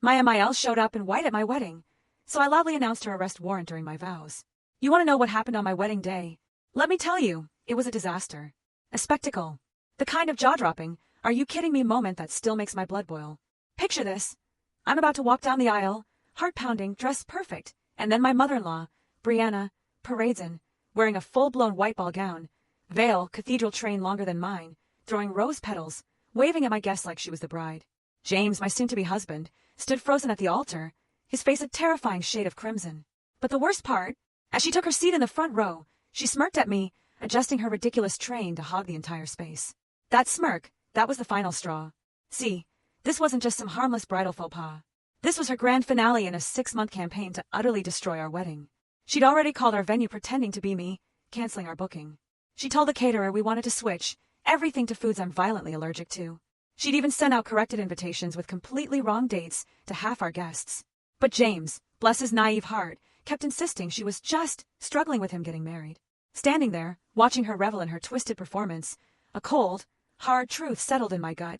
My MIL showed up in white at my wedding, so I loudly announced her arrest warrant during my vows. You want to know what happened on my wedding day? Let me tell you, it was a disaster. A spectacle. The kind of jaw-dropping, are you kidding me moment that still makes my blood boil. Picture this. I'm about to walk down the aisle, heart-pounding, dressed perfect, and then my mother-in-law, Brianna, parades in, wearing a full-blown white ball gown, veil, cathedral train longer than mine, throwing rose petals, waving at my guests like she was the bride. James, my soon-to-be husband, stood frozen at the altar, his face a terrifying shade of crimson. But the worst part, as she took her seat in the front row, she smirked at me, adjusting her ridiculous train to hog the entire space. That smirk, that was the final straw. See, this wasn't just some harmless bridal faux pas. This was her grand finale in a 6-month campaign to utterly destroy our wedding. She'd already called our venue pretending to be me, canceling our booking. She told the caterer we wanted to switch everything to foods I'm violently allergic to. She'd even sent out corrected invitations with completely wrong dates to half our guests. But James, bless his naive heart, kept insisting she was just struggling with him getting married. Standing there, watching her revel in her twisted performance, a cold, hard truth settled in my gut.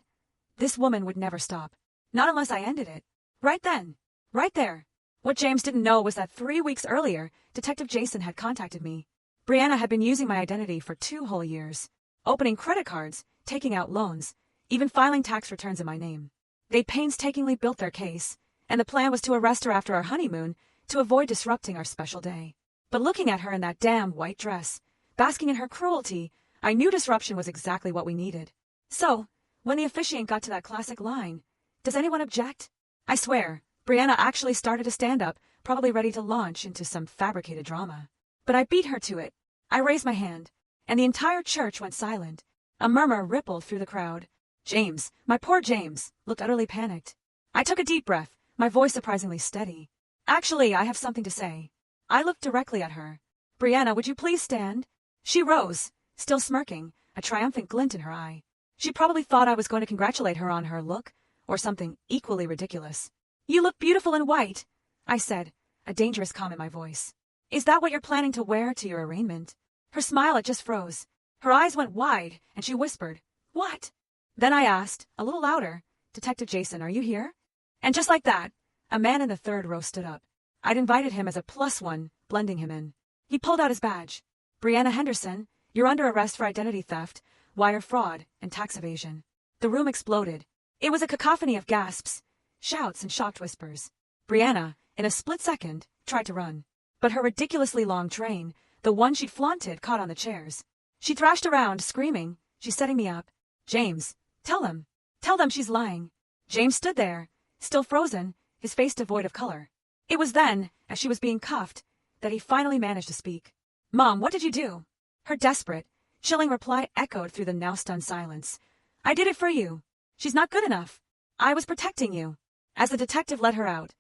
This woman would never stop. Not unless I ended it. Right then. Right there. What James didn't know was that 3 weeks earlier, Detective Jason had contacted me. Brianna had been using my identity for 2 whole years. Opening credit cards, taking out loans, even filing tax returns in my name. They'd painstakingly built their case, and the plan was to arrest her after our honeymoon to avoid disrupting our special day. But looking at her in that damn white dress, basking in her cruelty, I knew disruption was exactly what we needed. So, when the officiant got to that classic line, "Does anyone object?" I swear, Brianna actually started to stand up, probably ready to launch into some fabricated drama. But I beat her to it. I raised my hand, and the entire church went silent. A murmur rippled through the crowd. James, my poor James, looked utterly panicked. I took a deep breath, my voice surprisingly steady. Actually, I have something to say. I looked directly at her. Brianna, would you please stand? She rose, still smirking, a triumphant glint in her eye. She probably thought I was going to congratulate her on her look, or something equally ridiculous. You look beautiful in white, I said, a dangerous calm in my voice. Is that what you're planning to wear to your arraignment? Her smile, it just froze. Her eyes went wide, and she whispered, "What?" Then I asked, a little louder, "Detective Jason, are you here?" And just like that, a man in the third row stood up. I'd invited him as a +1, blending him in. He pulled out his badge. "Brianna Henderson, you're under arrest for identity theft, wire fraud, and tax evasion." The room exploded. It was a cacophony of gasps, shouts, and shocked whispers. Brianna, in a split second, tried to run. But her ridiculously long train, the one she'd flaunted, caught on the chairs. She thrashed around, screaming, "She's setting me up. James, tell them she's lying." James stood there, still frozen, his face devoid of color. It was then, as she was being cuffed, that he finally managed to speak. "Mom, what did you do?" Her desperate, chilling reply echoed through the now stunned silence. "I did it for you. She's not good enough. I was protecting you." As the detective led her out,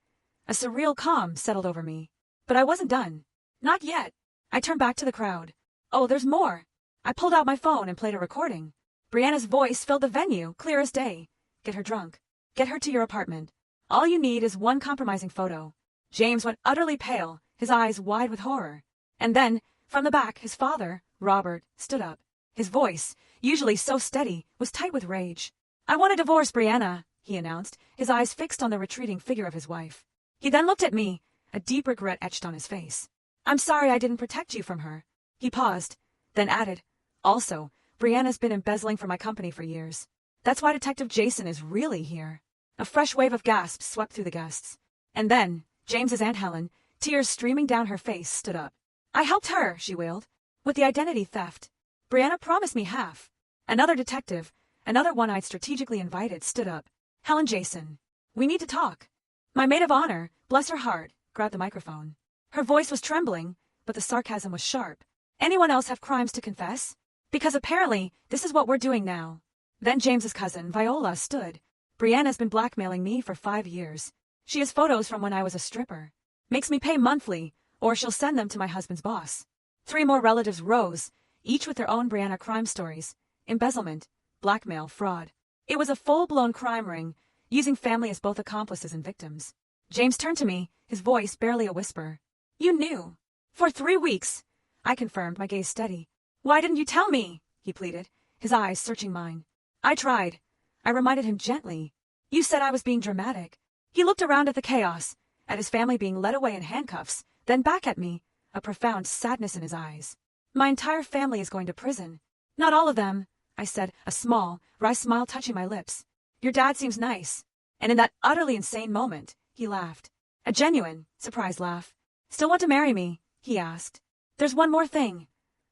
a surreal calm settled over me. But I wasn't done. Not yet. I turned back to the crowd. "Oh, there's more." I pulled out my phone and played a recording. Brianna's voice filled the venue, clear as day. "Get her drunk. Get her to your apartment. All you need is one compromising photo." James went utterly pale, his eyes wide with horror. And then, from the back, his father, Robert, stood up. His voice, usually so steady, was tight with rage. "I want a divorce, Brianna," he announced, his eyes fixed on the retreating figure of his wife. He then looked at me, a deep regret etched on his face. "I'm sorry I didn't protect you from her." He paused, then added, "Also, Brianna's been embezzling for my company for years. That's why Detective Jason is really here." A fresh wave of gasps swept through the guests. And then, James's Aunt Helen, tears streaming down her face, stood up. "I helped her," she wailed, "with the identity theft. Brianna promised me half." Another detective, another one I'd strategically invited, stood up. "Helen Jason, we need to talk." My maid of honor, bless her heart, grabbed the microphone. Her voice was trembling, but the sarcasm was sharp. "Anyone else have crimes to confess? Because apparently, this is what we're doing now." Then James's cousin, Viola, stood. "Brianna's been blackmailing me for 5 years. She has photos from when I was a stripper. Makes me pay monthly, or she'll send them to my husband's boss." 3 more relatives rose, each with their own Brianna crime stories. Embezzlement, blackmail, fraud. It was a full-blown crime ring, using family as both accomplices and victims. James turned to me, his voice barely a whisper. "You knew." "For 3 weeks," I confirmed, my gaze steady. "Why didn't you tell me?" he pleaded, his eyes searching mine. "I tried." I reminded him gently. "You said I was being dramatic." He looked around at the chaos, at his family being led away in handcuffs, then back at me, a profound sadness in his eyes. My entire family is going to prison. Not all of them, I said, a small, wry smile touching my lips. Your dad seems nice. And in that utterly insane moment, he laughed. A genuine, surprised laugh. Still want to marry me? He asked. There's one more thing.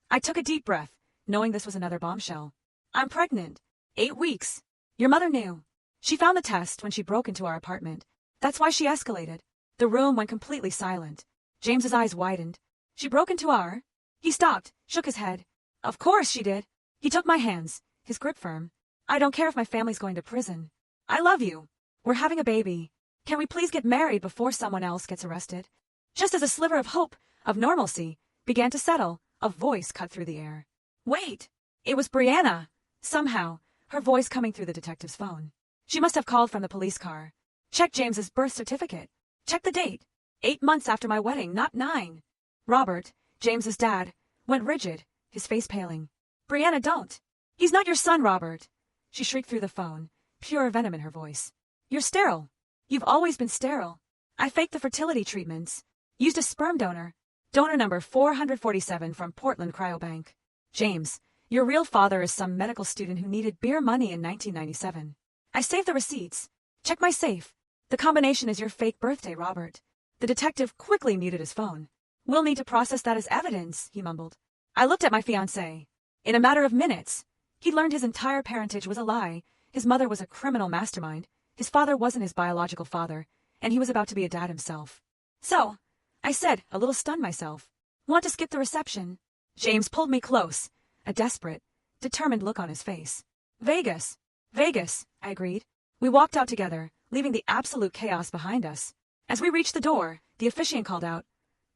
I took a deep breath, knowing this was another bombshell. I'm pregnant. 8 weeks. Your mother knew. She found the test when she broke into our apartment. That's why she escalated. The room went completely silent. James's eyes widened. She broke into our... He stopped, shook his head. Of course she did. He took my hands, his grip firm. I don't care if my family's going to prison. I love you. We're having a baby. Can we please get married before someone else gets arrested? Just as a sliver of hope, of normalcy, began to settle, a voice cut through the air. Wait! It was Brianna. Somehow, her voice coming through the detective's phone. She must have called from the police car. Check James's birth certificate. Check the date. 8 months after my wedding, not 9. Robert, James's dad, went rigid, his face paling. Brianna, don't. He's not your son, Robert. She shrieked through the phone, pure venom in her voice. You're sterile. You've always been sterile. I faked the fertility treatments. Used a sperm donor. Donor number 447 from Portland Cryobank. James, your real father is some medical student who needed beer money in 1997. I saved the receipts. Check my safe. The combination is your fake birthday, Robert. The detective quickly muted his phone. We'll need to process that as evidence, he mumbled. I looked at my fiancé. In a matter of minutes, he'd learned his entire parentage was a lie. His mother was a criminal mastermind. His father wasn't his biological father, and he was about to be a dad himself. So, I said, a little stunned myself. Want to skip the reception? James pulled me close, a desperate, determined look on his face. Vegas. Vegas, I agreed. We walked out together, leaving the absolute chaos behind us. As we reached the door, the officiant called out,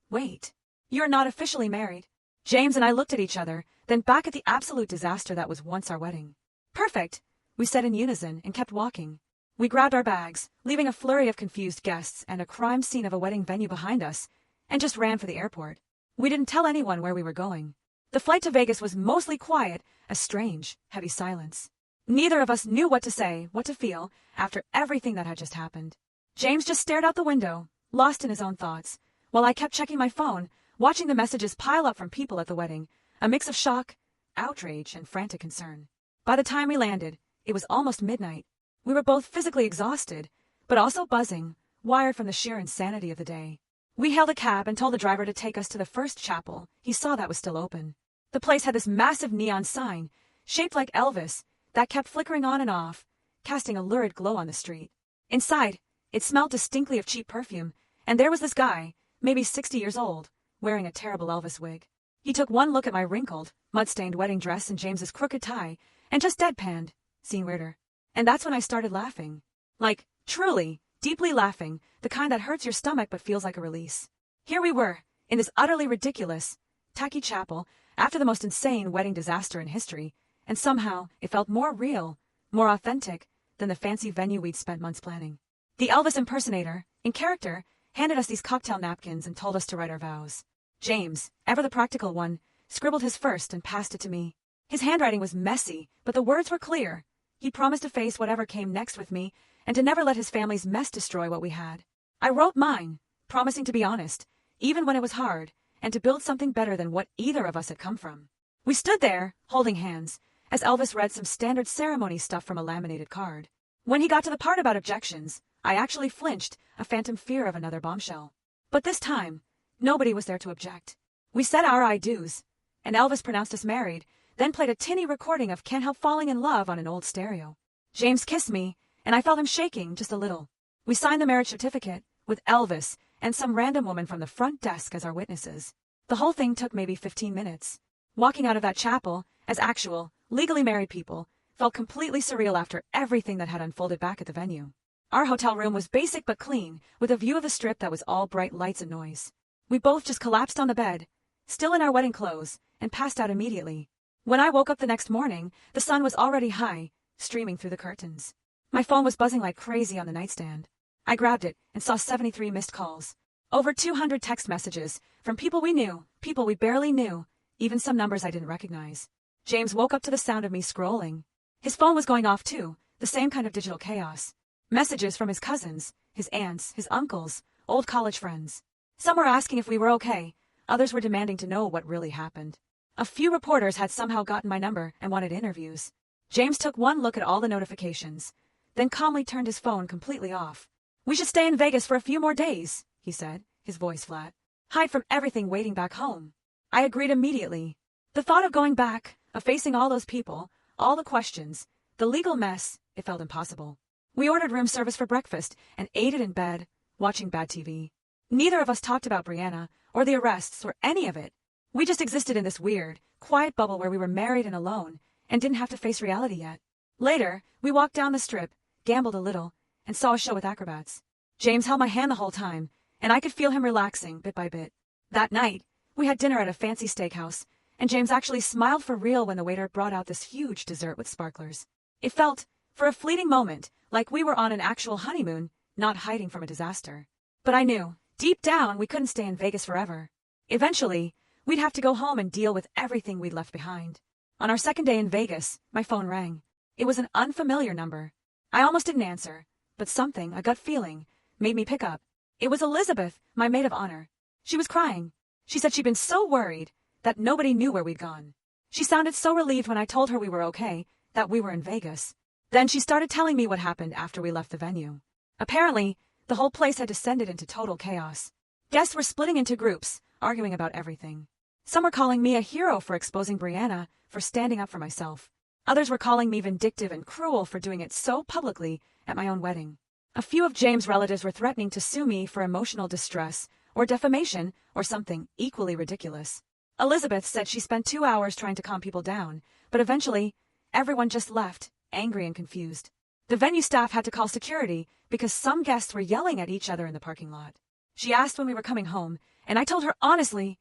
Wait, you're not officially married. James and I looked at each other, then back at the absolute disaster that was once our wedding. Perfect, we said in unison and kept walking. We grabbed our bags, leaving a flurry of confused guests and a crime scene of a wedding venue behind us, and just ran for the airport. We didn't tell anyone where we were going. The flight to Vegas was mostly quiet, a strange, heavy silence. Neither of us knew what to say, what to feel, after everything that had just happened. James just stared out the window, lost in his own thoughts, while I kept checking my phone, watching the messages pile up from people at the wedding, a mix of shock, outrage, and frantic concern. By the time we landed, it was almost midnight. We were both physically exhausted, but also buzzing, wired from the sheer insanity of the day. We hailed a cab and told the driver to take us to the first chapel. He saw that was still open. The place had this massive neon sign, shaped like Elvis, that kept flickering on and off, casting a lurid glow on the street. Inside, it smelled distinctly of cheap perfume, and there was this guy, maybe 60 years old, wearing a terrible Elvis wig. He took one look at my wrinkled, mud-stained wedding dress and James's crooked tie, and just deadpanned, seeing weirder. And that's when I started laughing. Like, truly, deeply laughing, the kind that hurts your stomach but feels like a release. Here we were, in this utterly ridiculous, tacky chapel, after the most insane wedding disaster in history, and somehow it felt more real, more authentic, than the fancy venue we'd spent months planning. The Elvis impersonator, in character, handed us these cocktail napkins and told us to write our vows. James, ever the practical one, scribbled his first and passed it to me. His handwriting was messy, but the words were clear. He promised to face whatever came next with me, and to never let his family's mess destroy what we had. I wrote mine, promising to be honest, even when it was hard, and to build something better than what either of us had come from. We stood there, holding hands, as Elvis read some standard ceremony stuff from a laminated card. When he got to the part about objections, I actually flinched, a phantom fear of another bombshell. But this time, nobody was there to object. We said our I do's, and Elvis pronounced us married, then played a tinny recording of Can't Help Falling in Love on an old stereo. James kissed me, and I felt him shaking just a little. We signed the marriage certificate, with Elvis and some random woman from the front desk as our witnesses. The whole thing took maybe 15 minutes. Walking out of that chapel, as actual, legally married people, felt completely surreal after everything that had unfolded back at the venue. Our hotel room was basic but clean, with a view of the strip that was all bright lights and noise. We both just collapsed on the bed, still in our wedding clothes, and passed out immediately. When I woke up the next morning, the sun was already high, streaming through the curtains. My phone was buzzing like crazy on the nightstand. I grabbed it and saw 73 missed calls. Over 200 text messages, from people we knew, people we barely knew, even some numbers I didn't recognize. James woke up to the sound of me scrolling. His phone was going off too, the same kind of digital chaos. Messages from his cousins, his aunts, his uncles, old college friends. Some were asking if we were okay, others were demanding to know what really happened. A few reporters had somehow gotten my number and wanted interviews. James took one look at all the notifications, then calmly turned his phone completely off. "We should stay in Vegas for a few more days," he said, his voice flat. "Hide from everything waiting back home." I agreed immediately. The thought of going back, of facing all those people, all the questions, the legal mess, it felt impossible. We ordered room service for breakfast and ate it in bed, watching bad TV. Neither of us talked about Brianna, or the arrests, or any of it. We just existed in this weird, quiet bubble where we were married and alone, and didn't have to face reality yet. Later, we walked down the strip, gambled a little, and saw a show with acrobats. James held my hand the whole time, and I could feel him relaxing bit by bit. That night, we had dinner at a fancy steakhouse, and James actually smiled for real when the waiter brought out this huge dessert with sparklers. It felt, for a fleeting moment, like we were on an actual honeymoon, not hiding from a disaster. But I knew, deep down, we couldn't stay in Vegas forever. Eventually, we'd have to go home and deal with everything we'd left behind. On our second day in Vegas, my phone rang. It was an unfamiliar number. I almost didn't answer, but something, a gut feeling, made me pick up. It was Elizabeth, my maid of honor. She was crying. She said she'd been so worried that nobody knew where we'd gone. She sounded so relieved when I told her we were okay, that we were in Vegas. Then she started telling me what happened after we left the venue. Apparently, the whole place had descended into total chaos. Guests were splitting into groups, arguing about everything. Some were calling me a hero for exposing Brianna, for standing up for myself. Others were calling me vindictive and cruel for doing it so publicly at my own wedding. A few of James' relatives were threatening to sue me for emotional distress, or defamation, or something equally ridiculous. Elizabeth said she spent 2 hours trying to calm people down, but eventually, everyone just left, angry and confused. The venue staff had to call security because some guests were yelling at each other in the parking lot. She asked when we were coming home, and I told her honestly,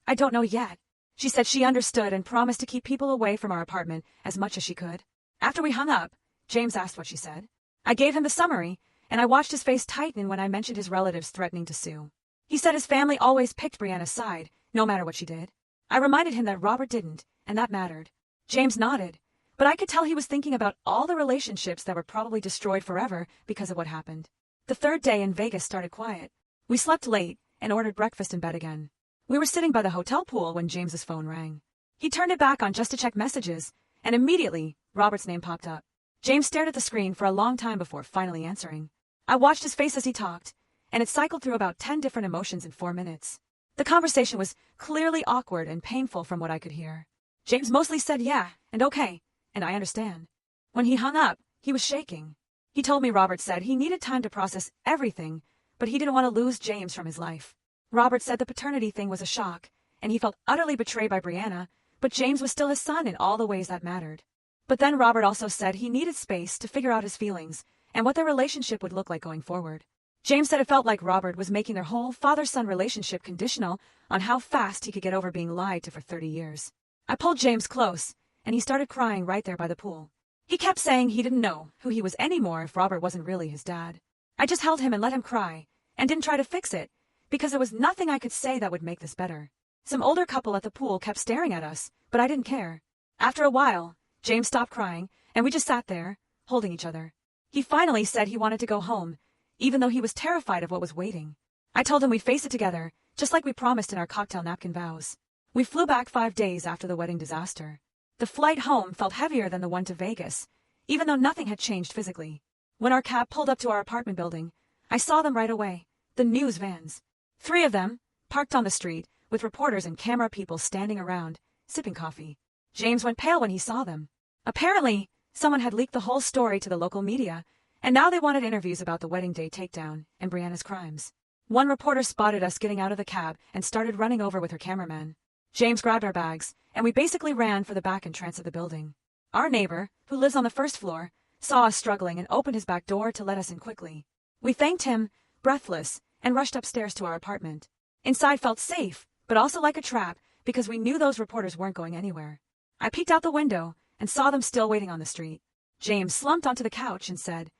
I don't know yet. She said she understood and promised to keep people away from our apartment as much as she could. After we hung up, James asked what she said. I gave him the summary, and I watched his face tighten when I mentioned his relatives threatening to sue. He said his family always picked Brianna's side, no matter what she did. I reminded him that Robert didn't, and that mattered. James nodded, but I could tell he was thinking about all the relationships that were probably destroyed forever because of what happened. The third day in Vegas started quiet. We slept late and ordered breakfast in bed again. We were sitting by the hotel pool when James's phone rang. He turned it back on just to check messages, and immediately, Robert's name popped up. James stared at the screen for a long time before finally answering. I watched his face as he talked, and it cycled through about 10 different emotions in 4 minutes. The conversation was clearly awkward and painful from what I could hear. James mostly said yeah, and okay, and I understand. When he hung up, he was shaking. He told me Robert said he needed time to process everything, but he didn't want to lose James from his life. Robert said the paternity thing was a shock, and he felt utterly betrayed by Brianna, but James was still his son in all the ways that mattered. But then Robert also said he needed space to figure out his feelings and what their relationship would look like going forward. James said it felt like Robert was making their whole father-son relationship conditional on how fast he could get over being lied to for 30 years. I pulled James close, and he started crying right there by the pool. He kept saying he didn't know who he was anymore if Robert wasn't really his dad. I just held him and let him cry, and didn't try to fix it, because there was nothing I could say that would make this better. Some older couple at the pool kept staring at us, but I didn't care. After a while, James stopped crying, and we just sat there, holding each other. He finally said he wanted to go home, even though he was terrified of what was waiting. I told him we'd face it together, just like we promised in our cocktail napkin vows. We flew back 5 days after the wedding disaster. The flight home felt heavier than the one to Vegas, even though nothing had changed physically. When our cab pulled up to our apartment building, I saw them right away, the news vans. 3 of them, parked on the street, with reporters and camera people standing around, sipping coffee. James went pale when he saw them. Apparently, someone had leaked the whole story to the local media, and now they wanted interviews about the wedding day takedown and Brianna's crimes. One reporter spotted us getting out of the cab and started running over with her cameraman. James grabbed our bags, and we basically ran for the back entrance of the building. Our neighbor, who lives on the first floor, saw us struggling and opened his back door to let us in quickly. We thanked him, breathless, and rushed upstairs to our apartment. Inside felt safe, but also like a trap, because we knew those reporters weren't going anywhere. I peeked out the window and saw them still waiting on the street. James slumped onto the couch and said,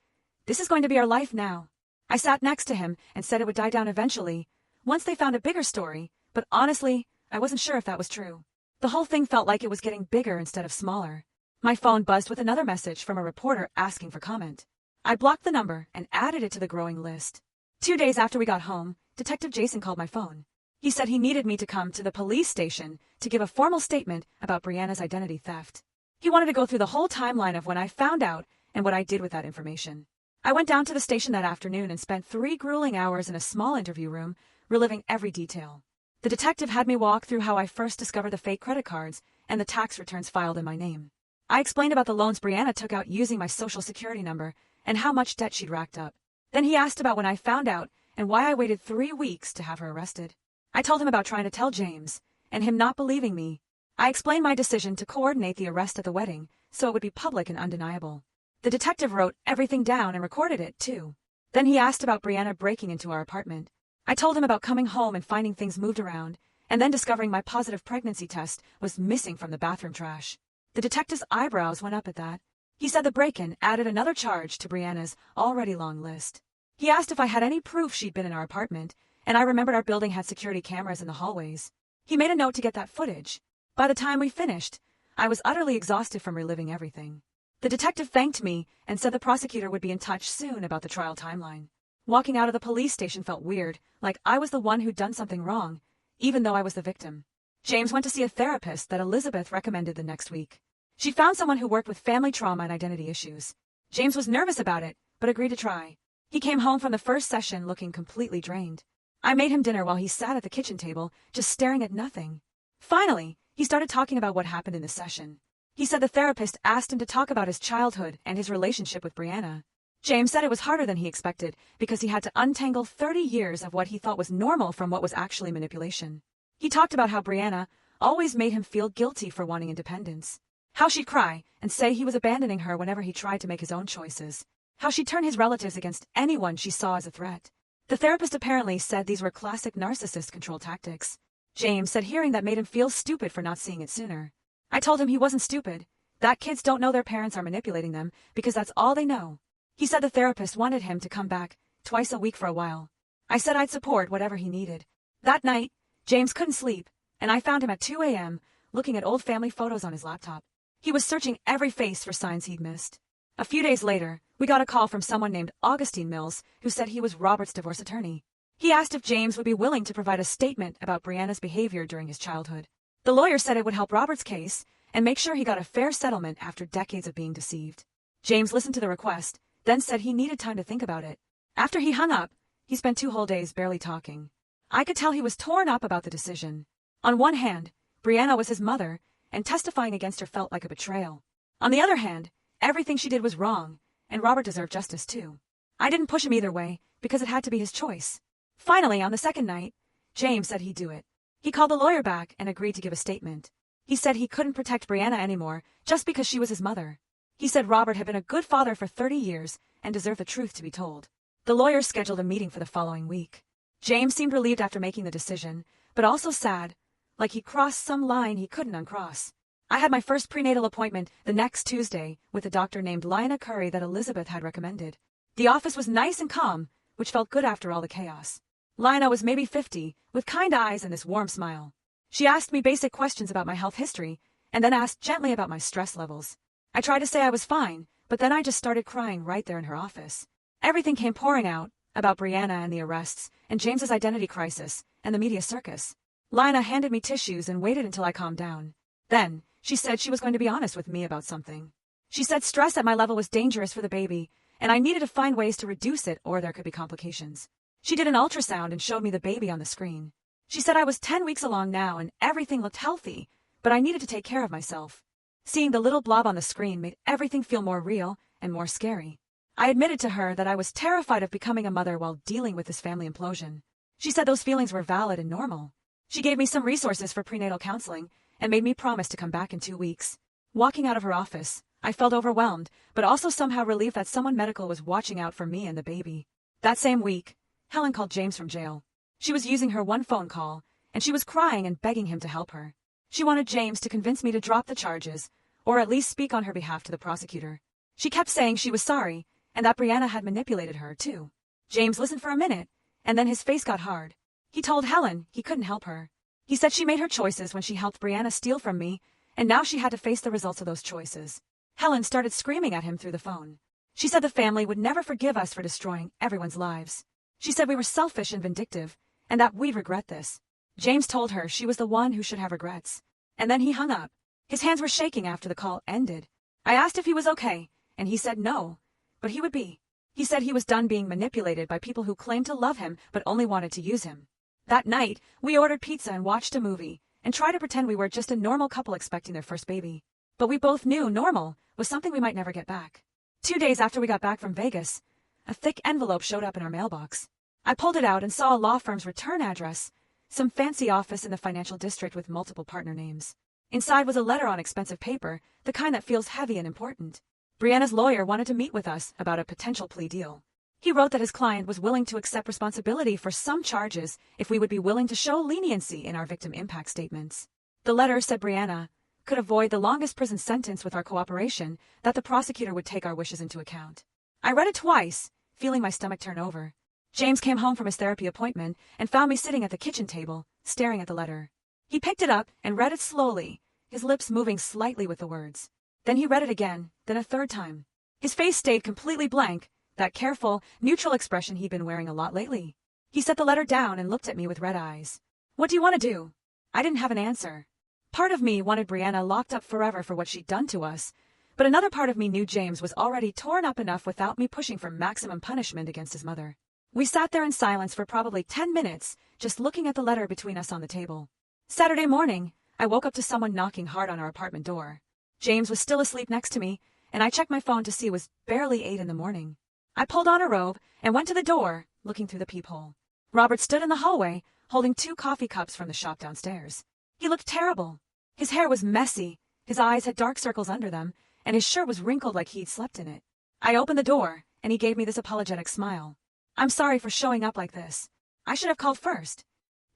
"This is going to be our life now." I sat next to him and said it would die down eventually, once they found a bigger story, but honestly, I wasn't sure if that was true. The whole thing felt like it was getting bigger instead of smaller. My phone buzzed with another message from a reporter asking for comment. I blocked the number and added it to the growing list. 2 days after we got home, Detective Jason called my phone. He said he needed me to come to the police station to give a formal statement about Brianna's identity theft. He wanted to go through the whole timeline of when I found out and what I did with that information. I went down to the station that afternoon and spent 3 grueling hours in a small interview room, reliving every detail. The detective had me walk through how I first discovered the fake credit cards and the tax returns filed in my name. I explained about the loans Brianna took out using my social security number and how much debt she'd racked up. Then he asked about when I found out and why I waited 3 weeks to have her arrested. I told him about trying to tell James, and him not believing me. I explained my decision to coordinate the arrest at the wedding so it would be public and undeniable. The detective wrote everything down and recorded it, too. Then he asked about Brianna breaking into our apartment. I told him about coming home and finding things moved around, and then discovering my positive pregnancy test was missing from the bathroom trash. The detective's eyebrows went up at that. He said the break-in added another charge to Brianna's already long list. He asked if I had any proof she'd been in our apartment, and I remembered our building had security cameras in the hallways. He made a note to get that footage. By the time we finished, I was utterly exhausted from reliving everything. The detective thanked me and said the prosecutor would be in touch soon about the trial timeline. Walking out of the police station felt weird, like I was the one who'd done something wrong, even though I was the victim. James went to see a therapist that Elizabeth recommended the next week. She found someone who worked with family trauma and identity issues. James was nervous about it, but agreed to try. He came home from the first session looking completely drained. I made him dinner while he sat at the kitchen table, just staring at nothing. Finally, he started talking about what happened in the session. He said the therapist asked him to talk about his childhood and his relationship with Brianna. James said it was harder than he expected because he had to untangle 30 years of what he thought was normal from what was actually manipulation. He talked about how Brianna always made him feel guilty for wanting independence. How she'd cry and say he was abandoning her whenever he tried to make his own choices. How she'd turn his relatives against anyone she saw as a threat. The therapist apparently said these were classic narcissist control tactics. James said hearing that made him feel stupid for not seeing it sooner. I told him he wasn't stupid, that kids don't know their parents are manipulating them because that's all they know. He said the therapist wanted him to come back twice a week for a while. I said I'd support whatever he needed. That night, James couldn't sleep, and I found him at 2 a.m. looking at old family photos on his laptop. He was searching every face for signs he'd missed. A few days later, we got a call from someone named Augustine Mills who said he was Robert's divorce attorney. He asked if James would be willing to provide a statement about Brianna's behavior during his childhood. The lawyer said it would help Robert's case and make sure he got a fair settlement after decades of being deceived. James listened to the request, then said he needed time to think about it. After he hung up, he spent 2 whole days barely talking. I could tell he was torn up about the decision. On one hand, Brianna was his mother, and testifying against her felt like a betrayal. On the other hand, everything she did was wrong, and Robert deserved justice too. I didn't push him either way, because it had to be his choice. Finally, on the second night, James said he'd do it. He called the lawyer back and agreed to give a statement. He said he couldn't protect Brianna anymore just because she was his mother. He said Robert had been a good father for 30 years and deserved the truth to be told. The lawyer scheduled a meeting for the following week. James seemed relieved after making the decision, but also sad, like he crossed some line he couldn't uncross. I had my first prenatal appointment the next Tuesday with a doctor named Lina Curry that Elizabeth had recommended. The office was nice and calm, which felt good after all the chaos. Lina was maybe 50, with kind eyes and this warm smile. She asked me basic questions about my health history, and then asked gently about my stress levels. I tried to say I was fine, but then I just started crying right there in her office. Everything came pouring out, about Brianna and the arrests, and James's identity crisis, and the media circus. Lina handed me tissues and waited until I calmed down. Then, she said she was going to be honest with me about something. She said stress at my level was dangerous for the baby, and I needed to find ways to reduce it or there could be complications. She did an ultrasound and showed me the baby on the screen. She said I was 10 weeks along now and everything looked healthy, but I needed to take care of myself. Seeing the little blob on the screen made everything feel more real and more scary. I admitted to her that I was terrified of becoming a mother while dealing with this family implosion. She said those feelings were valid and normal. She gave me some resources for prenatal counseling and made me promise to come back in 2 weeks. Walking out of her office, I felt overwhelmed, but also somehow relieved that someone medical was watching out for me and the baby. That same week, Helen called James from jail. She was using her one phone call, and she was crying and begging him to help her. She wanted James to convince me to drop the charges, or at least speak on her behalf to the prosecutor. She kept saying she was sorry, and that Brianna had manipulated her, too. James listened for a minute, and then his face got hard. He told Helen he couldn't help her. He said she made her choices when she helped Brianna steal from me, and now she had to face the results of those choices. Helen started screaming at him through the phone. She said the family would never forgive us for destroying everyone's lives. She said we were selfish and vindictive, and that we'd regret this. James told her she was the one who should have regrets. And then he hung up. His hands were shaking after the call ended. I asked if he was okay, and he said no, but he would be. He said he was done being manipulated by people who claimed to love him but only wanted to use him. That night, we ordered pizza and watched a movie, and tried to pretend we were just a normal couple expecting their first baby. But we both knew normal was something we might never get back. 2 days after we got back from Vegas, a thick envelope showed up in our mailbox. I pulled it out and saw a law firm's return address, some fancy office in the financial district with multiple partner names. Inside was a letter on expensive paper, the kind that feels heavy and important. Brianna's lawyer wanted to meet with us about a potential plea deal. He wrote that his client was willing to accept responsibility for some charges if we would be willing to show leniency in our victim impact statements. The letter said Brianna could avoid the longest prison sentence with our cooperation, that the prosecutor would take our wishes into account. I read it twice, feeling my stomach turn over. James came home from his therapy appointment and found me sitting at the kitchen table, staring at the letter. He picked it up and read it slowly, his lips moving slightly with the words. Then he read it again, then a third time. His face stayed completely blank, that careful, neutral expression he'd been wearing a lot lately. He set the letter down and looked at me with red eyes. What do you want to do? I didn't have an answer. Part of me wanted Brianna locked up forever for what she'd done to us, but another part of me knew James was already torn up enough without me pushing for maximum punishment against his mother. We sat there in silence for probably 10 minutes, just looking at the letter between us on the table. Saturday morning, I woke up to someone knocking hard on our apartment door. James was still asleep next to me, and I checked my phone to see it was barely 8 in the morning. I pulled on a robe and went to the door, looking through the peephole. Robert stood in the hallway, holding 2 coffee cups from the shop downstairs. He looked terrible. His hair was messy, his eyes had dark circles under them, and his shirt was wrinkled like he'd slept in it. I opened the door, and he gave me this apologetic smile. I'm sorry for showing up like this. I should have called first.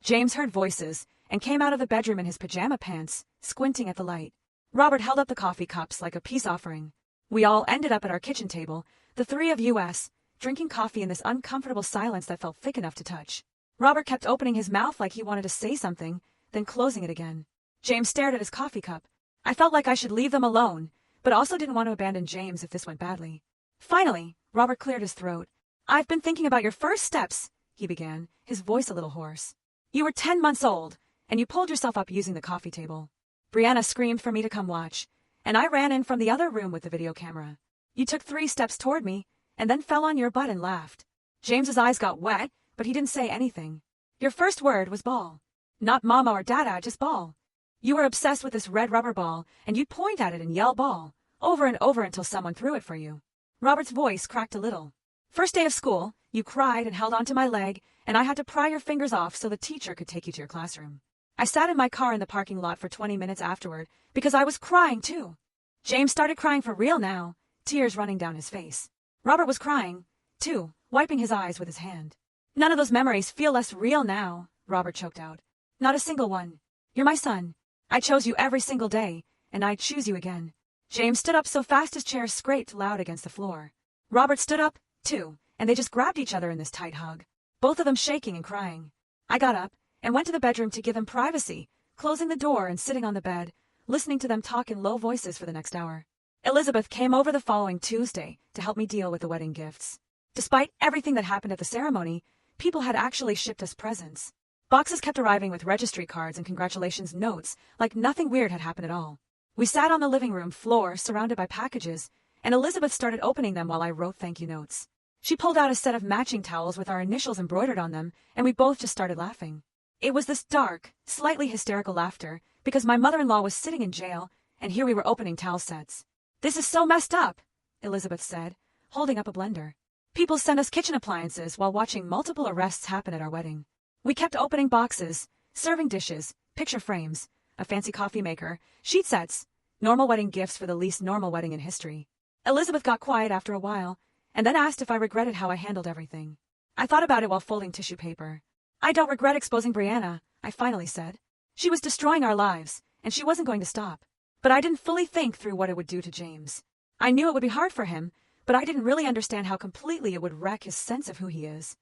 James heard voices and came out of the bedroom in his pajama pants, squinting at the light. Robert held up the coffee cups like a peace offering. We all ended up at our kitchen table, the 3 of us, drinking coffee in this uncomfortable silence that felt thick enough to touch. Robert kept opening his mouth like he wanted to say something, then closing it again. James stared at his coffee cup. I felt like I should leave them alone, but also didn't want to abandon James if this went badly. Finally, Robert cleared his throat. I've been thinking about your first steps, he began, his voice a little hoarse. You were 10 months old, and you pulled yourself up using the coffee table. Brianna screamed for me to come watch, and I ran in from the other room with the video camera. You took 3 steps toward me, and then fell on your butt and laughed. James's eyes got wet, but he didn't say anything. Your first word was ball. Not mama or dada, just ball. You were obsessed with this red rubber ball, and you'd point at it and yell ball, over and over until someone threw it for you. Robert's voice cracked a little. First day of school, you cried and held onto my leg, and I had to pry your fingers off so the teacher could take you to your classroom. I sat in my car in the parking lot for 20 minutes afterward, because I was crying too. James started crying for real now, tears running down his face. Robert was crying, too, wiping his eyes with his hand. None of those memories feel less real now, Robert choked out. Not a single one. You're my son. I chose you every single day, and I'd choose you again. James stood up so fast his chair scraped loud against the floor. Robert stood up, too, and they just grabbed each other in this tight hug, both of them shaking and crying. I got up and went to the bedroom to give them privacy, closing the door and sitting on the bed, listening to them talk in low voices for the next hour. Elizabeth came over the following Tuesday to help me deal with the wedding gifts. Despite everything that happened at the ceremony, people had actually shipped us presents. Boxes kept arriving with registry cards and congratulations notes, like nothing weird had happened at all. We sat on the living room floor, surrounded by packages, and Elizabeth started opening them while I wrote thank you notes. She pulled out a set of matching towels with our initials embroidered on them, and we both just started laughing. It was this dark, slightly hysterical laughter, because my mother-in-law was sitting in jail, and here we were opening towel sets. This is so messed up, Elizabeth said, holding up a blender. People send us kitchen appliances while watching multiple arrests happen at our wedding. We kept opening boxes, serving dishes, picture frames, a fancy coffee maker, sheet sets, normal wedding gifts for the least normal wedding in history. Elizabeth got quiet after a while, and then asked if I regretted how I handled everything. I thought about it while folding tissue paper. I don't regret exposing Brianna, I finally said. She was destroying our lives, and she wasn't going to stop. But I didn't fully think through what it would do to James. I knew it would be hard for him, but I didn't really understand how completely it would wreck his sense of who he is.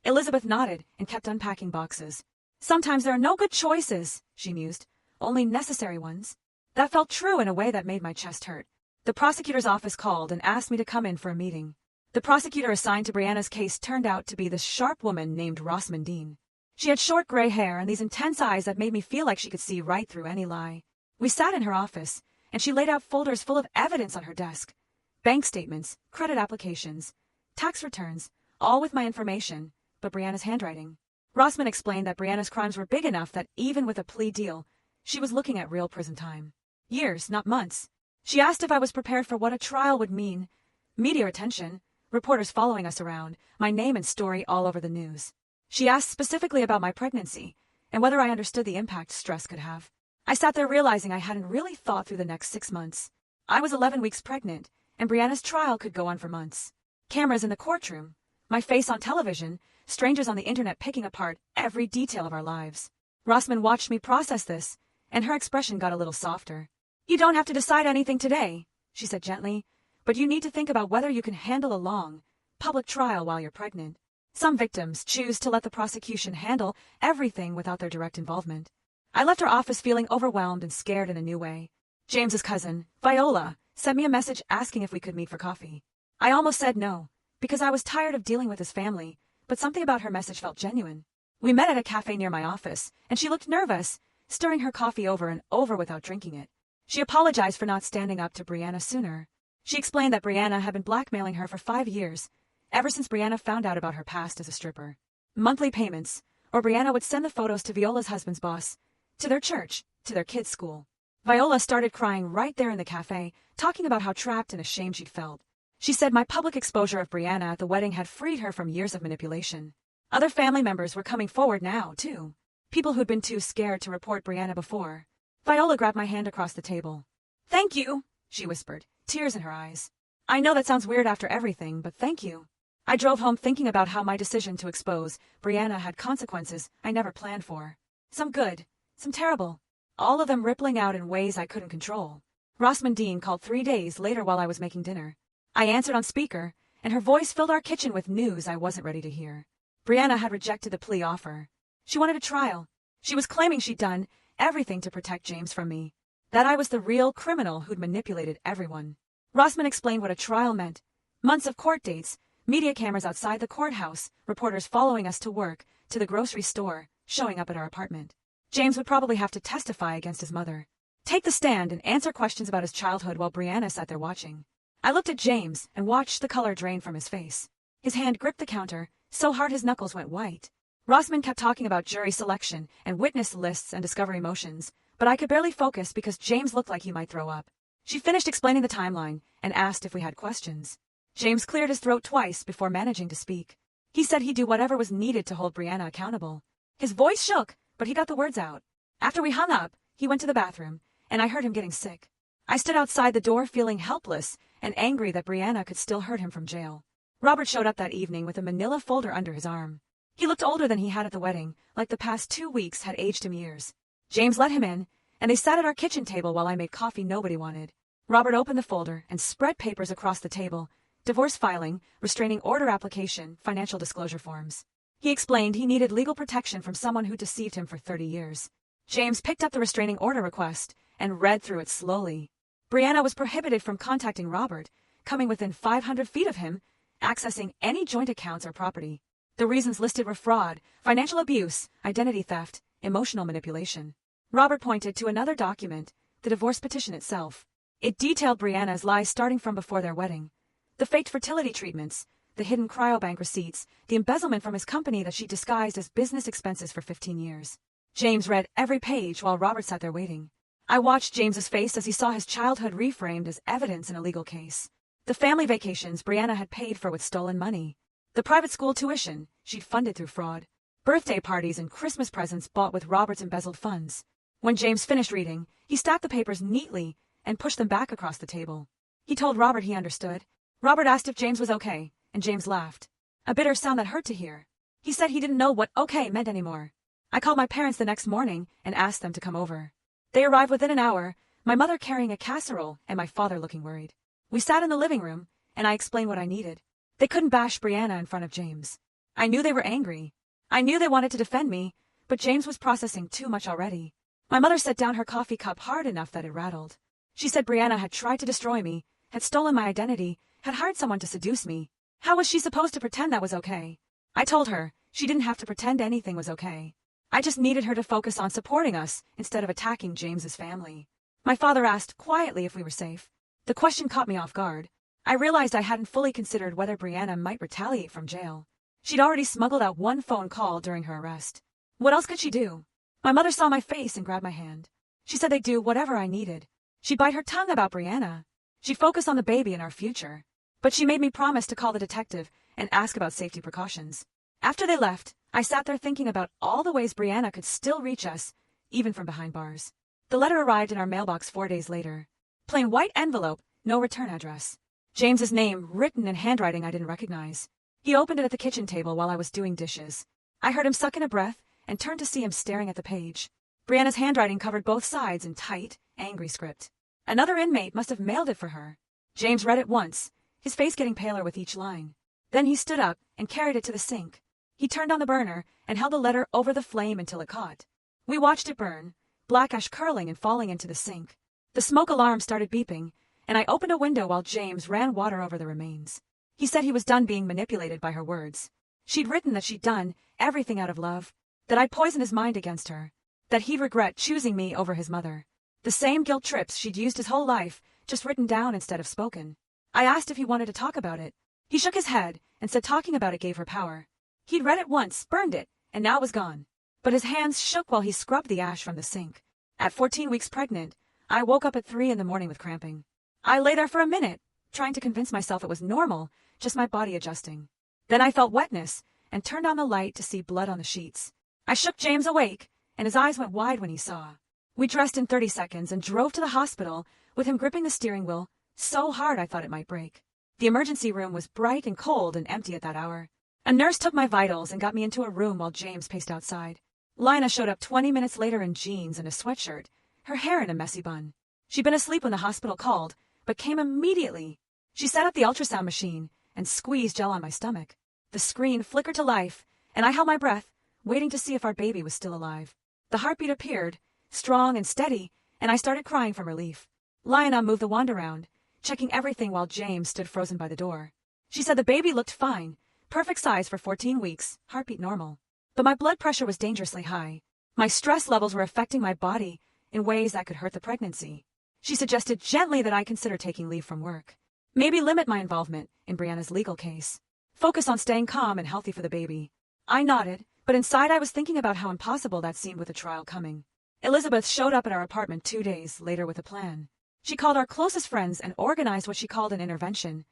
Elizabeth nodded and kept unpacking boxes. Sometimes there are no good choices, she mused, only necessary ones. That felt true in a way that made my chest hurt. The prosecutor's office called and asked me to come in for a meeting. The prosecutor assigned to Brianna's case turned out to be this sharp woman named Rosamond Dean. She had short gray hair and these intense eyes that made me feel like she could see right through any lie. We sat in her office, and she laid out folders full of evidence on her desk. Bank statements, credit applications, tax returns, all with my information, but Brianna's handwriting. Rosamond explained that Brianna's crimes were big enough that even with a plea deal, she was looking at real prison time. Years, not months. She asked if I was prepared for what a trial would mean. Media attention, reporters following us around, my name and story all over the news. She asked specifically about my pregnancy and whether I understood the impact stress could have. I sat there realizing I hadn't really thought through the next 6 months. I was 11 weeks pregnant, and Brianna's trial could go on for months. Cameras in the courtroom, my face on television, strangers on the internet picking apart every detail of our lives. Rosamond watched me process this, and her expression got a little softer. "You don't have to decide anything today," she said gently, "but you need to think about whether you can handle a long, public trial while you're pregnant. Some victims choose to let the prosecution handle everything without their direct involvement." I left her office feeling overwhelmed and scared in a new way. James's cousin, Viola, sent me a message asking if we could meet for coffee. I almost said no, because I was tired of dealing with his family, but something about her message felt genuine. We met at a cafe near my office, and she looked nervous, stirring her coffee over and over without drinking it. She apologized for not standing up to Brianna sooner. She explained that Brianna had been blackmailing her for 5 years, ever since Brianna found out about her past as a stripper. Monthly payments, or Brianna would send the photos to Viola's husband's boss, to their church, to their kids' school. Viola started crying right there in the cafe, talking about how trapped and ashamed she'd felt. She said my public exposure of Brianna at the wedding had freed her from years of manipulation. Other family members were coming forward now, too. People who'd been too scared to report Brianna before. Viola grabbed my hand across the table. "Thank you," she whispered, tears in her eyes. "I know that sounds weird after everything, but thank you." I drove home thinking about how my decision to expose Brianna had consequences I never planned for. Some good, some terrible, all of them rippling out in ways I couldn't control. Rosamond Dean called 3 days later while I was making dinner. I answered on speaker, and her voice filled our kitchen with news I wasn't ready to hear. Brianna had rejected the plea offer. She wanted a trial. She was claiming she'd done everything to protect James from me, that I was the real criminal who'd manipulated everyone. Rosamond explained what a trial meant. Months of court dates, media cameras outside the courthouse, reporters following us to work, to the grocery store, showing up at our apartment. James would probably have to testify against his mother, take the stand and answer questions about his childhood while Brianna sat there watching. I looked at James and watched the color drain from his face. His hand gripped the counter, so hard his knuckles went white. Rosamond kept talking about jury selection and witness lists and discovery motions, but I could barely focus because James looked like he might throw up. She finished explaining the timeline and asked if we had questions. James cleared his throat twice before managing to speak. He said he'd do whatever was needed to hold Brianna accountable. His voice shook, but he got the words out. After we hung up, he went to the bathroom, and I heard him getting sick. I stood outside the door feeling helpless and angry that Brianna could still hurt him from jail. Robert showed up that evening with a manila folder under his arm. He looked older than he had at the wedding, like the past 2 weeks had aged him years. James let him in, and they sat at our kitchen table while I made coffee nobody wanted. Robert opened the folder and spread papers across the table: divorce filing, restraining order application, financial disclosure forms. He explained he needed legal protection from someone who deceived him for 30 years. James picked up the restraining order request and read through it slowly. Brianna was prohibited from contacting Robert, coming within 500 feet of him, accessing any joint accounts or property. The reasons listed were fraud, financial abuse, identity theft, emotional manipulation. Robert pointed to another document, the divorce petition itself. It detailed Brianna's lies starting from before their wedding. The faked fertility treatments, the hidden cryobank receipts, the embezzlement from his company that she disguised as business expenses for 15 years. James read every page while Robert sat there waiting. I watched James's face as he saw his childhood reframed as evidence in a legal case. The family vacations Brianna had paid for with stolen money. The private school tuition she'd funded through fraud. Birthday parties and Christmas presents bought with Robert's embezzled funds. When James finished reading, he stacked the papers neatly and pushed them back across the table. He told Robert he understood. Robert asked if James was okay, and James laughed. A bitter sound that hurt to hear. He said he didn't know what okay meant anymore. I called my parents the next morning and asked them to come over. They arrived within an hour, my mother carrying a casserole and my father looking worried. We sat in the living room, and I explained what I needed. They couldn't bash Brianna in front of James. I knew they were angry. I knew they wanted to defend me, but James was processing too much already. My mother set down her coffee cup hard enough that it rattled. She said Brianna had tried to destroy me, had stolen my identity, had hired someone to seduce me. How was she supposed to pretend that was okay? I told her she didn't have to pretend anything was okay. I just needed her to focus on supporting us instead of attacking James's family. My father asked quietly if we were safe. The question caught me off guard. I realized I hadn't fully considered whether Brianna might retaliate from jail. She'd already smuggled out one phone call during her arrest. What else could she do? My mother saw my face and grabbed my hand. She said they'd do whatever I needed. She'd bite her tongue about Brianna. She'd focus on the baby and our future. But she made me promise to call the detective and ask about safety precautions. After they left, I sat there thinking about all the ways Brianna could still reach us, even from behind bars. The letter arrived in our mailbox 4 days later. Plain white envelope, no return address. James's name written in handwriting I didn't recognize. He opened it at the kitchen table while I was doing dishes. I heard him suck in a breath and turned to see him staring at the page. Brianna's handwriting covered both sides in tight, angry script. Another inmate must have mailed it for her. James read it once, his face getting paler with each line. Then he stood up and carried it to the sink. He turned on the burner and held the letter over the flame until it caught. We watched it burn, black ash curling and falling into the sink. The smoke alarm started beeping, and I opened a window while James ran water over the remains. He said he was done being manipulated by her words. She'd written that she'd done everything out of love, that I'd poisoned his mind against her, that he'd regret choosing me over his mother. The same guilt trips she'd used his whole life, just written down instead of spoken. I asked if he wanted to talk about it. He shook his head and said talking about it gave her power. He'd read it once, burned it, and now it was gone. But his hands shook while he scrubbed the ash from the sink. At 14 weeks pregnant, I woke up at 3 in the morning with cramping. I lay there for a minute, trying to convince myself it was normal, just my body adjusting. Then I felt wetness and turned on the light to see blood on the sheets. I shook James awake, and his eyes went wide when he saw. We dressed in 30 seconds and drove to the hospital with him gripping the steering wheel so hard I thought it might break. The emergency room was bright and cold and empty at that hour. A nurse took my vitals and got me into a room while James paced outside. Lina showed up 20 minutes later in jeans and a sweatshirt, her hair in a messy bun. She'd been asleep when the hospital called, but came immediately. She set up the ultrasound machine and squeezed gel on my stomach. The screen flickered to life, and I held my breath, waiting to see if our baby was still alive. The heartbeat appeared, strong and steady, and I started crying from relief. Lina moved the wand around, checking everything while James stood frozen by the door. She said the baby looked fine, perfect size for 14 weeks, heartbeat normal. But my blood pressure was dangerously high. My stress levels were affecting my body in ways that could hurt the pregnancy. She suggested gently that I consider taking leave from work. Maybe limit my involvement in Brianna's legal case. Focus on staying calm and healthy for the baby. I nodded, but inside I was thinking about how impossible that seemed with the trial coming. Elizabeth showed up at our apartment 2 days later with a plan. She called our closest friends and organized what she called an intervention,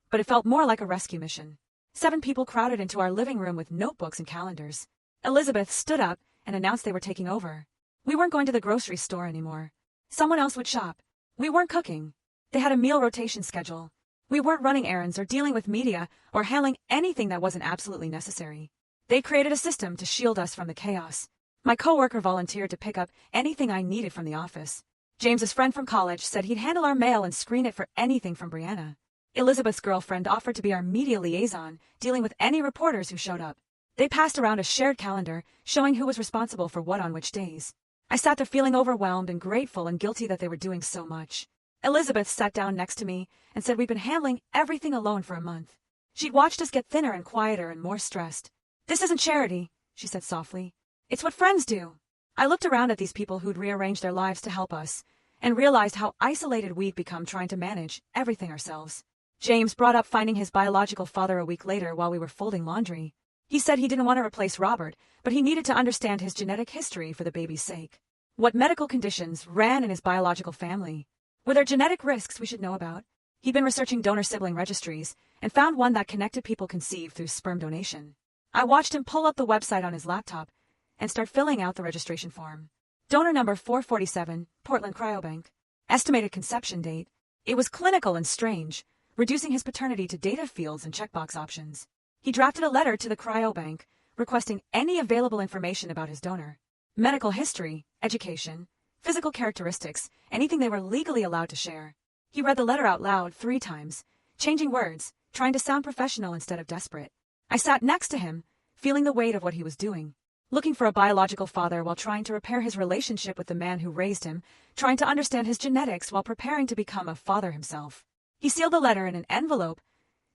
but it felt more like a rescue mission. 7 people crowded into our living room with notebooks and calendars. Elizabeth stood up and announced they were taking over. We weren't going to the grocery store anymore. Someone else would shop. We weren't cooking. They had a meal rotation schedule. We weren't running errands or dealing with media or handling anything that wasn't absolutely necessary. They created a system to shield us from the chaos. My coworker volunteered to pick up anything I needed from the office. James's friend from college said he'd handle our mail and screen it for anything from Brianna. Elizabeth's girlfriend offered to be our media liaison, dealing with any reporters who showed up. They passed around a shared calendar, showing who was responsible for what on which days. I sat there feeling overwhelmed and grateful and guilty that they were doing so much. Elizabeth sat down next to me and said we'd been handling everything alone for a month. She'd watched us get thinner and quieter and more stressed. "This isn't charity," she said softly. "It's what friends do." I looked around at these people who'd rearranged their lives to help us and realized how isolated we'd become trying to manage everything ourselves. James brought up finding his biological father a week later while we were folding laundry. He said he didn't want to replace Robert, but he needed to understand his genetic history for the baby's sake. What medical conditions ran in his biological family? Were there genetic risks we should know about? He'd been researching donor sibling registries and found one that connected people conceived through sperm donation. I watched him pull up the website on his laptop and start filling out the registration form. Donor number 447, Portland Cryobank. Estimated conception date. It was clinical and strange, reducing his paternity to data fields and checkbox options. He drafted a letter to the cryobank, requesting any available information about his donor. Medical history, education, physical characteristics, anything they were legally allowed to share. He read the letter out loud 3 times, changing words, trying to sound professional instead of desperate. I sat next to him, feeling the weight of what he was doing. Looking for a biological father while trying to repair his relationship with the man who raised him, trying to understand his genetics while preparing to become a father himself. He sealed the letter in an envelope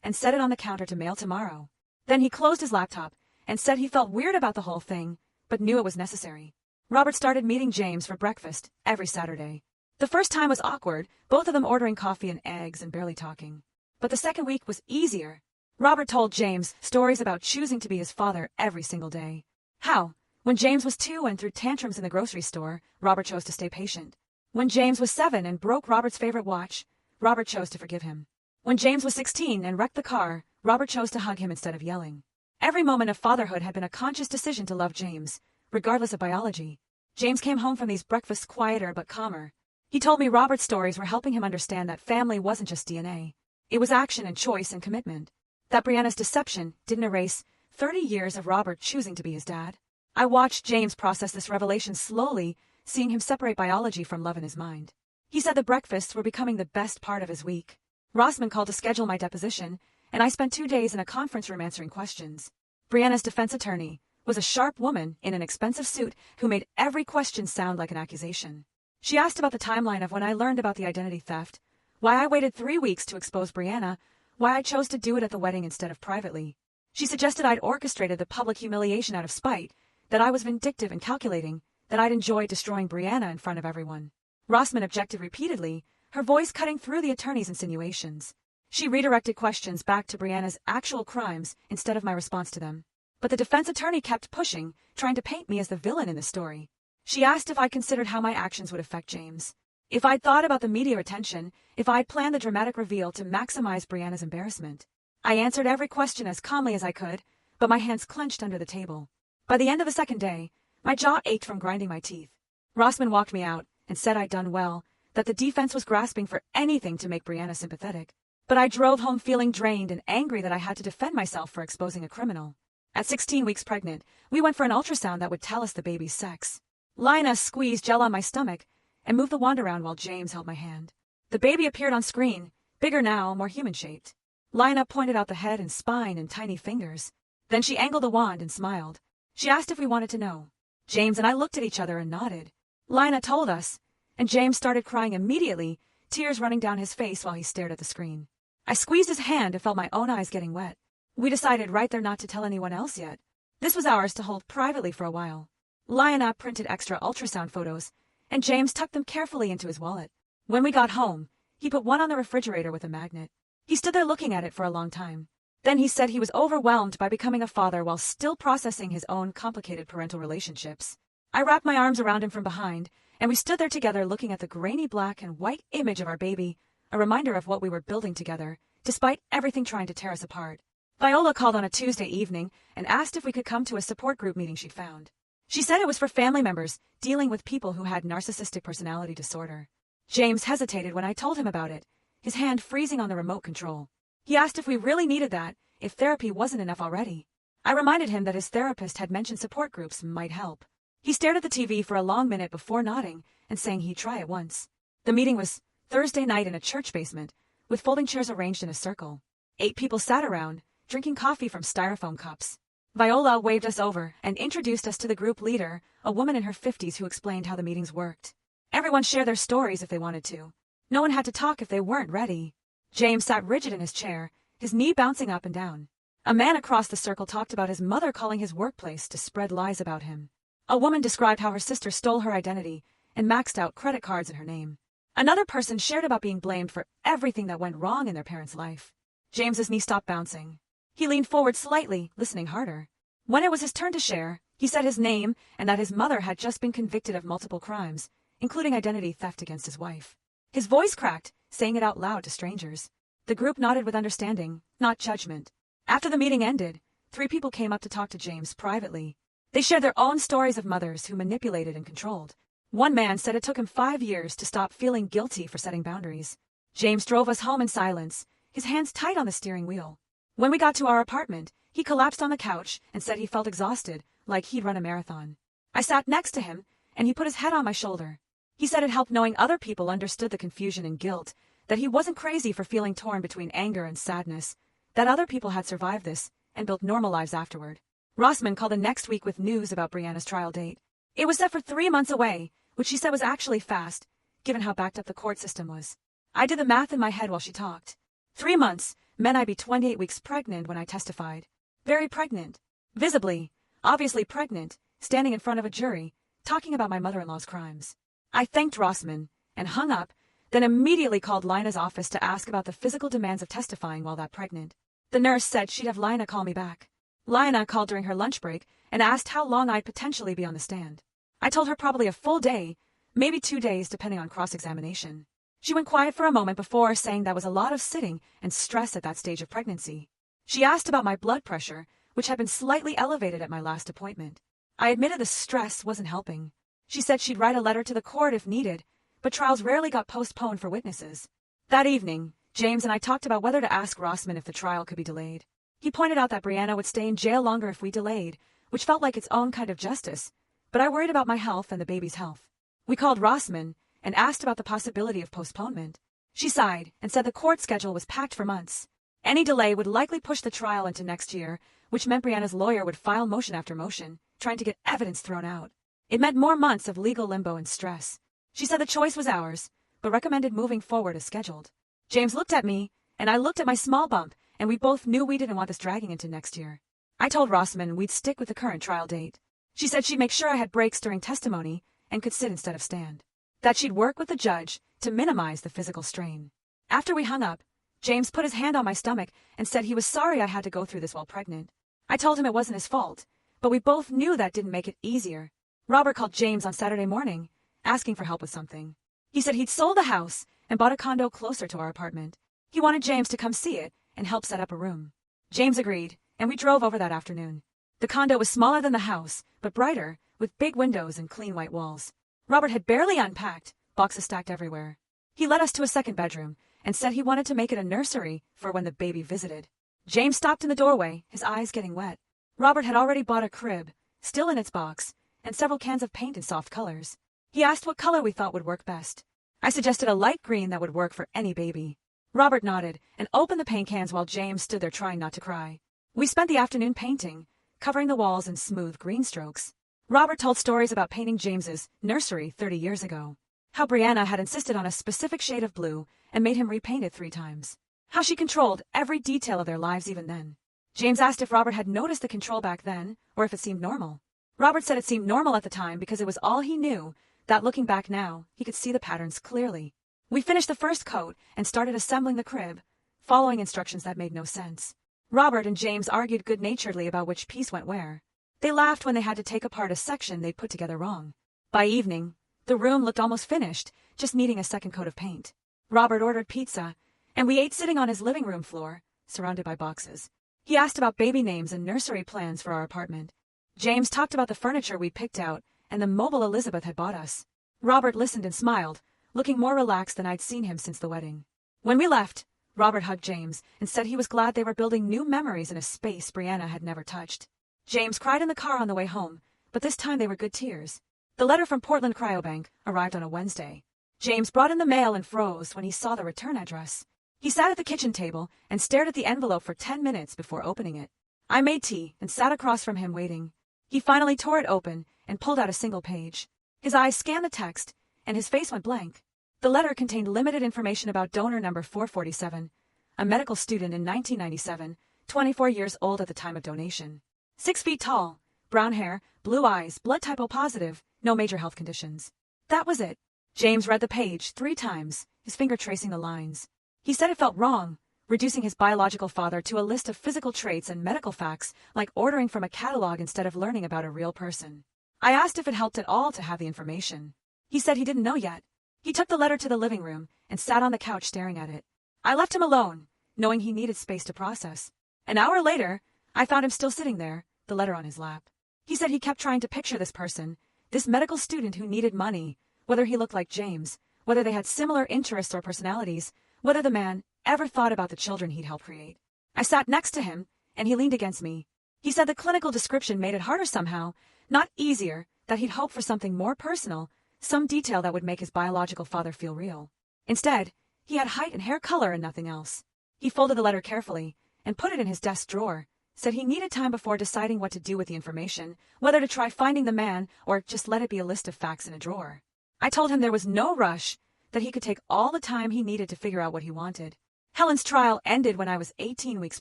and set it on the counter to mail tomorrow. Then he closed his laptop and said he felt weird about the whole thing, but knew it was necessary. Robert started meeting James for breakfast every Saturday. The first time was awkward, both of them ordering coffee and eggs and barely talking. But the second week was easier. Robert told James stories about choosing to be his father every single day. How, when James was 2 and threw tantrums in the grocery store, Robert chose to stay patient. When James was 7 and broke Robert's favorite watch, Robert chose to forgive him. When James was 16 and wrecked the car, Robert chose to hug him instead of yelling. Every moment of fatherhood had been a conscious decision to love James, regardless of biology. James came home from these breakfasts quieter but calmer. He told me Robert's stories were helping him understand that family wasn't just DNA. It was action and choice and commitment. That Brianna's deception didn't erase 30 years of Robert choosing to be his dad. I watched James process this revelation slowly, seeing him separate biology from love in his mind. He said the breakfasts were becoming the best part of his week. Rossman called to schedule my deposition, and I spent 2 days in a conference room answering questions. Brianna's defense attorney was a sharp woman in an expensive suit who made every question sound like an accusation. She asked about the timeline of when I learned about the identity theft, why I waited 3 weeks to expose Brianna, why I chose to do it at the wedding instead of privately. She suggested I'd orchestrated the public humiliation out of spite, that I was vindictive and calculating, that I'd enjoyed destroying Brianna in front of everyone. Rossman objected repeatedly, her voice cutting through the attorney's insinuations. She redirected questions back to Brianna's actual crimes instead of my response to them. But the defense attorney kept pushing, trying to paint me as the villain in the story. She asked if I considered how my actions would affect James. If I'd thought about the media attention, if I'd planned the dramatic reveal to maximize Brianna's embarrassment. I answered every question as calmly as I could, but my hands clenched under the table. By the end of the second day, my jaw ached from grinding my teeth. Rossman walked me out and said I'd done well, that the defense was grasping for anything to make Brianna sympathetic. But I drove home feeling drained and angry that I had to defend myself for exposing a criminal. At 16 weeks pregnant, we went for an ultrasound that would tell us the baby's sex. Lina squeezed gel on my stomach and moved the wand around while James held my hand. The baby appeared on screen, bigger now, more human-shaped. Lina pointed out the head and spine and tiny fingers. Then she angled the wand and smiled. She asked if we wanted to know. James and I looked at each other and nodded. Lina told us, and James started crying immediately, tears running down his face while he stared at the screen. I squeezed his hand and felt my own eyes getting wet. We decided right there not to tell anyone else yet. This was ours to hold privately for a while. Lina printed extra ultrasound photos, and James tucked them carefully into his wallet. When we got home, he put one on the refrigerator with a magnet. He stood there looking at it for a long time. Then he said he was overwhelmed by becoming a father while still processing his own complicated parental relationships. I wrapped my arms around him from behind, and we stood there together looking at the grainy black and white image of our baby, a reminder of what we were building together, despite everything trying to tear us apart. Viola called on a Tuesday evening and asked if we could come to a support group meeting she'd found. She said it was for family members dealing with people who had narcissistic personality disorder. James hesitated when I told him about it, his hand freezing on the remote control. He asked if we really needed that, if therapy wasn't enough already. I reminded him that his therapist had mentioned support groups might help. He stared at the TV for a long minute before nodding and saying he'd try it once. The meeting was Thursday night in a church basement, with folding chairs arranged in a circle. 8 people sat around, drinking coffee from styrofoam cups. Viola waved us over and introduced us to the group leader, a woman in her 50s who explained how the meetings worked. Everyone shared their stories if they wanted to. No one had to talk if they weren't ready. James sat rigid in his chair, his knee bouncing up and down. A man across the circle talked about his mother calling his workplace to spread lies about him. A woman described how her sister stole her identity and maxed out credit cards in her name. Another person shared about being blamed for everything that went wrong in their parents' life. James's knee stopped bouncing. He leaned forward slightly, listening harder. When it was his turn to share, he said his name and that his mother had just been convicted of multiple crimes, including identity theft against his wife. His voice cracked, saying it out loud to strangers. The group nodded with understanding, not judgment. After the meeting ended, 3 people came up to talk to James privately. They shared their own stories of mothers who manipulated and controlled. One man said it took him 5 years to stop feeling guilty for setting boundaries. James drove us home in silence, his hands tight on the steering wheel. When we got to our apartment, he collapsed on the couch and said he felt exhausted, like he'd run a marathon. I sat next to him, and he put his head on my shoulder. He said it helped knowing other people understood the confusion and guilt, that he wasn't crazy for feeling torn between anger and sadness, that other people had survived this and built normal lives afterward. Rossman called the next week with news about Brianna's trial date. It was set for 3 months away, which she said was actually fast, given how backed up the court system was. I did the math in my head while she talked. 3 months meant I'd be 28 weeks pregnant when I testified. Very pregnant. Visibly, obviously pregnant, standing in front of a jury, talking about my mother-in-law's crimes. I thanked Rossman and hung up, then immediately called Lina's office to ask about the physical demands of testifying while that pregnant. The nurse said she'd have Lina call me back. Lina called during her lunch break and asked how long I'd potentially be on the stand. I told her probably a full day, maybe 2 days depending on cross-examination. She went quiet for a moment before saying that was a lot of sitting and stress at that stage of pregnancy. She asked about my blood pressure, which had been slightly elevated at my last appointment. I admitted the stress wasn't helping. She said she'd write a letter to the court if needed, but trials rarely got postponed for witnesses. That evening, James and I talked about whether to ask Rossman if the trial could be delayed. He pointed out that Brianna would stay in jail longer if we delayed, which felt like its own kind of justice, but I worried about my health and the baby's health. We called Rossman and asked about the possibility of postponement. She sighed and said the court schedule was packed for months. Any delay would likely push the trial into next year, which meant Brianna's lawyer would file motion after motion, trying to get evidence thrown out. It meant more months of legal limbo and stress. She said the choice was ours, but recommended moving forward as scheduled. James looked at me, and I looked at my small bump, and we both knew we didn't want this dragging into next year. I told Rossman we'd stick with the current trial date. She said she'd make sure I had breaks during testimony and could sit instead of stand. That she'd work with the judge to minimize the physical strain. After we hung up, James put his hand on my stomach and said he was sorry I had to go through this while pregnant. I told him it wasn't his fault, but we both knew that didn't make it easier. Robert called James on Saturday morning, asking for help with something. He said he'd sold the house and bought a condo closer to our apartment. He wanted James to come see it and help set up a room. James agreed, and we drove over that afternoon. The condo was smaller than the house, but brighter, with big windows and clean white walls. Robert had barely unpacked, boxes stacked everywhere. He led us to a second bedroom and said he wanted to make it a nursery for when the baby visited. James stopped in the doorway, his eyes getting wet. Robert had already bought a crib, still in its box, and several cans of paint in soft colors. He asked what color we thought would work best. I suggested a light green that would work for any baby. Robert nodded and opened the paint cans while James stood there trying not to cry. We spent the afternoon painting, covering the walls in smooth green strokes. Robert told stories about painting James's nursery 30 years ago. How Brianna had insisted on a specific shade of blue and made him repaint it 3 times. How she controlled every detail of their lives even then. James asked if Robert had noticed the control back then, or if it seemed normal. Robert said it seemed normal at the time because it was all he knew, that looking back now, he could see the patterns clearly. We finished the first coat and started assembling the crib, following instructions that made no sense. Robert and James argued good-naturedly about which piece went where. They laughed when they had to take apart a section they'd put together wrong. By evening, the room looked almost finished, just needing a second coat of paint. Robert ordered pizza, and we ate sitting on his living room floor, surrounded by boxes. He asked about baby names and nursery plans for our apartment. James talked about the furniture we picked out and the mobile Elizabeth had bought us. Robert listened and smiled, looking more relaxed than I'd seen him since the wedding. When we left, Robert hugged James and said he was glad they were building new memories in a space Brianna had never touched. James cried in the car on the way home, but this time they were good tears. The letter from Portland Cryobank arrived on a Wednesday. James brought in the mail and froze when he saw the return address. He sat at the kitchen table and stared at the envelope for 10 minutes before opening it. I made tea and sat across from him waiting. He finally tore it open and pulled out a single page. His eyes scanned the text, and his face went blank. The letter contained limited information about donor number 447, a medical student in 1997, 24 years old at the time of donation. 6 feet tall, brown hair, blue eyes, blood type O positive, no major health conditions. That was it. James read the page 3 times, his finger tracing the lines. He said it felt wrong, reducing his biological father to a list of physical traits and medical facts, like ordering from a catalog instead of learning about a real person. I asked if it helped at all to have the information. He said he didn't know yet. He took the letter to the living room and sat on the couch staring at it. I left him alone, knowing he needed space to process. An hour later, I found him still sitting there, the letter on his lap. He said he kept trying to picture this person, this medical student who needed money, whether he looked like James, whether they had similar interests or personalities, whether the man ever thought about the children he'd helped create. I sat next to him, and he leaned against me. He said the clinical description made it harder somehow, not easier, that he'd hoped for something more personal, some detail that would make his biological father feel real. Instead, he had height and hair color and nothing else. He folded the letter carefully and put it in his desk drawer, said he needed time before deciding what to do with the information, whether to try finding the man or just let it be a list of facts in a drawer. I told him there was no rush, that he could take all the time he needed to figure out what he wanted. Helen's trial ended when I was 18 weeks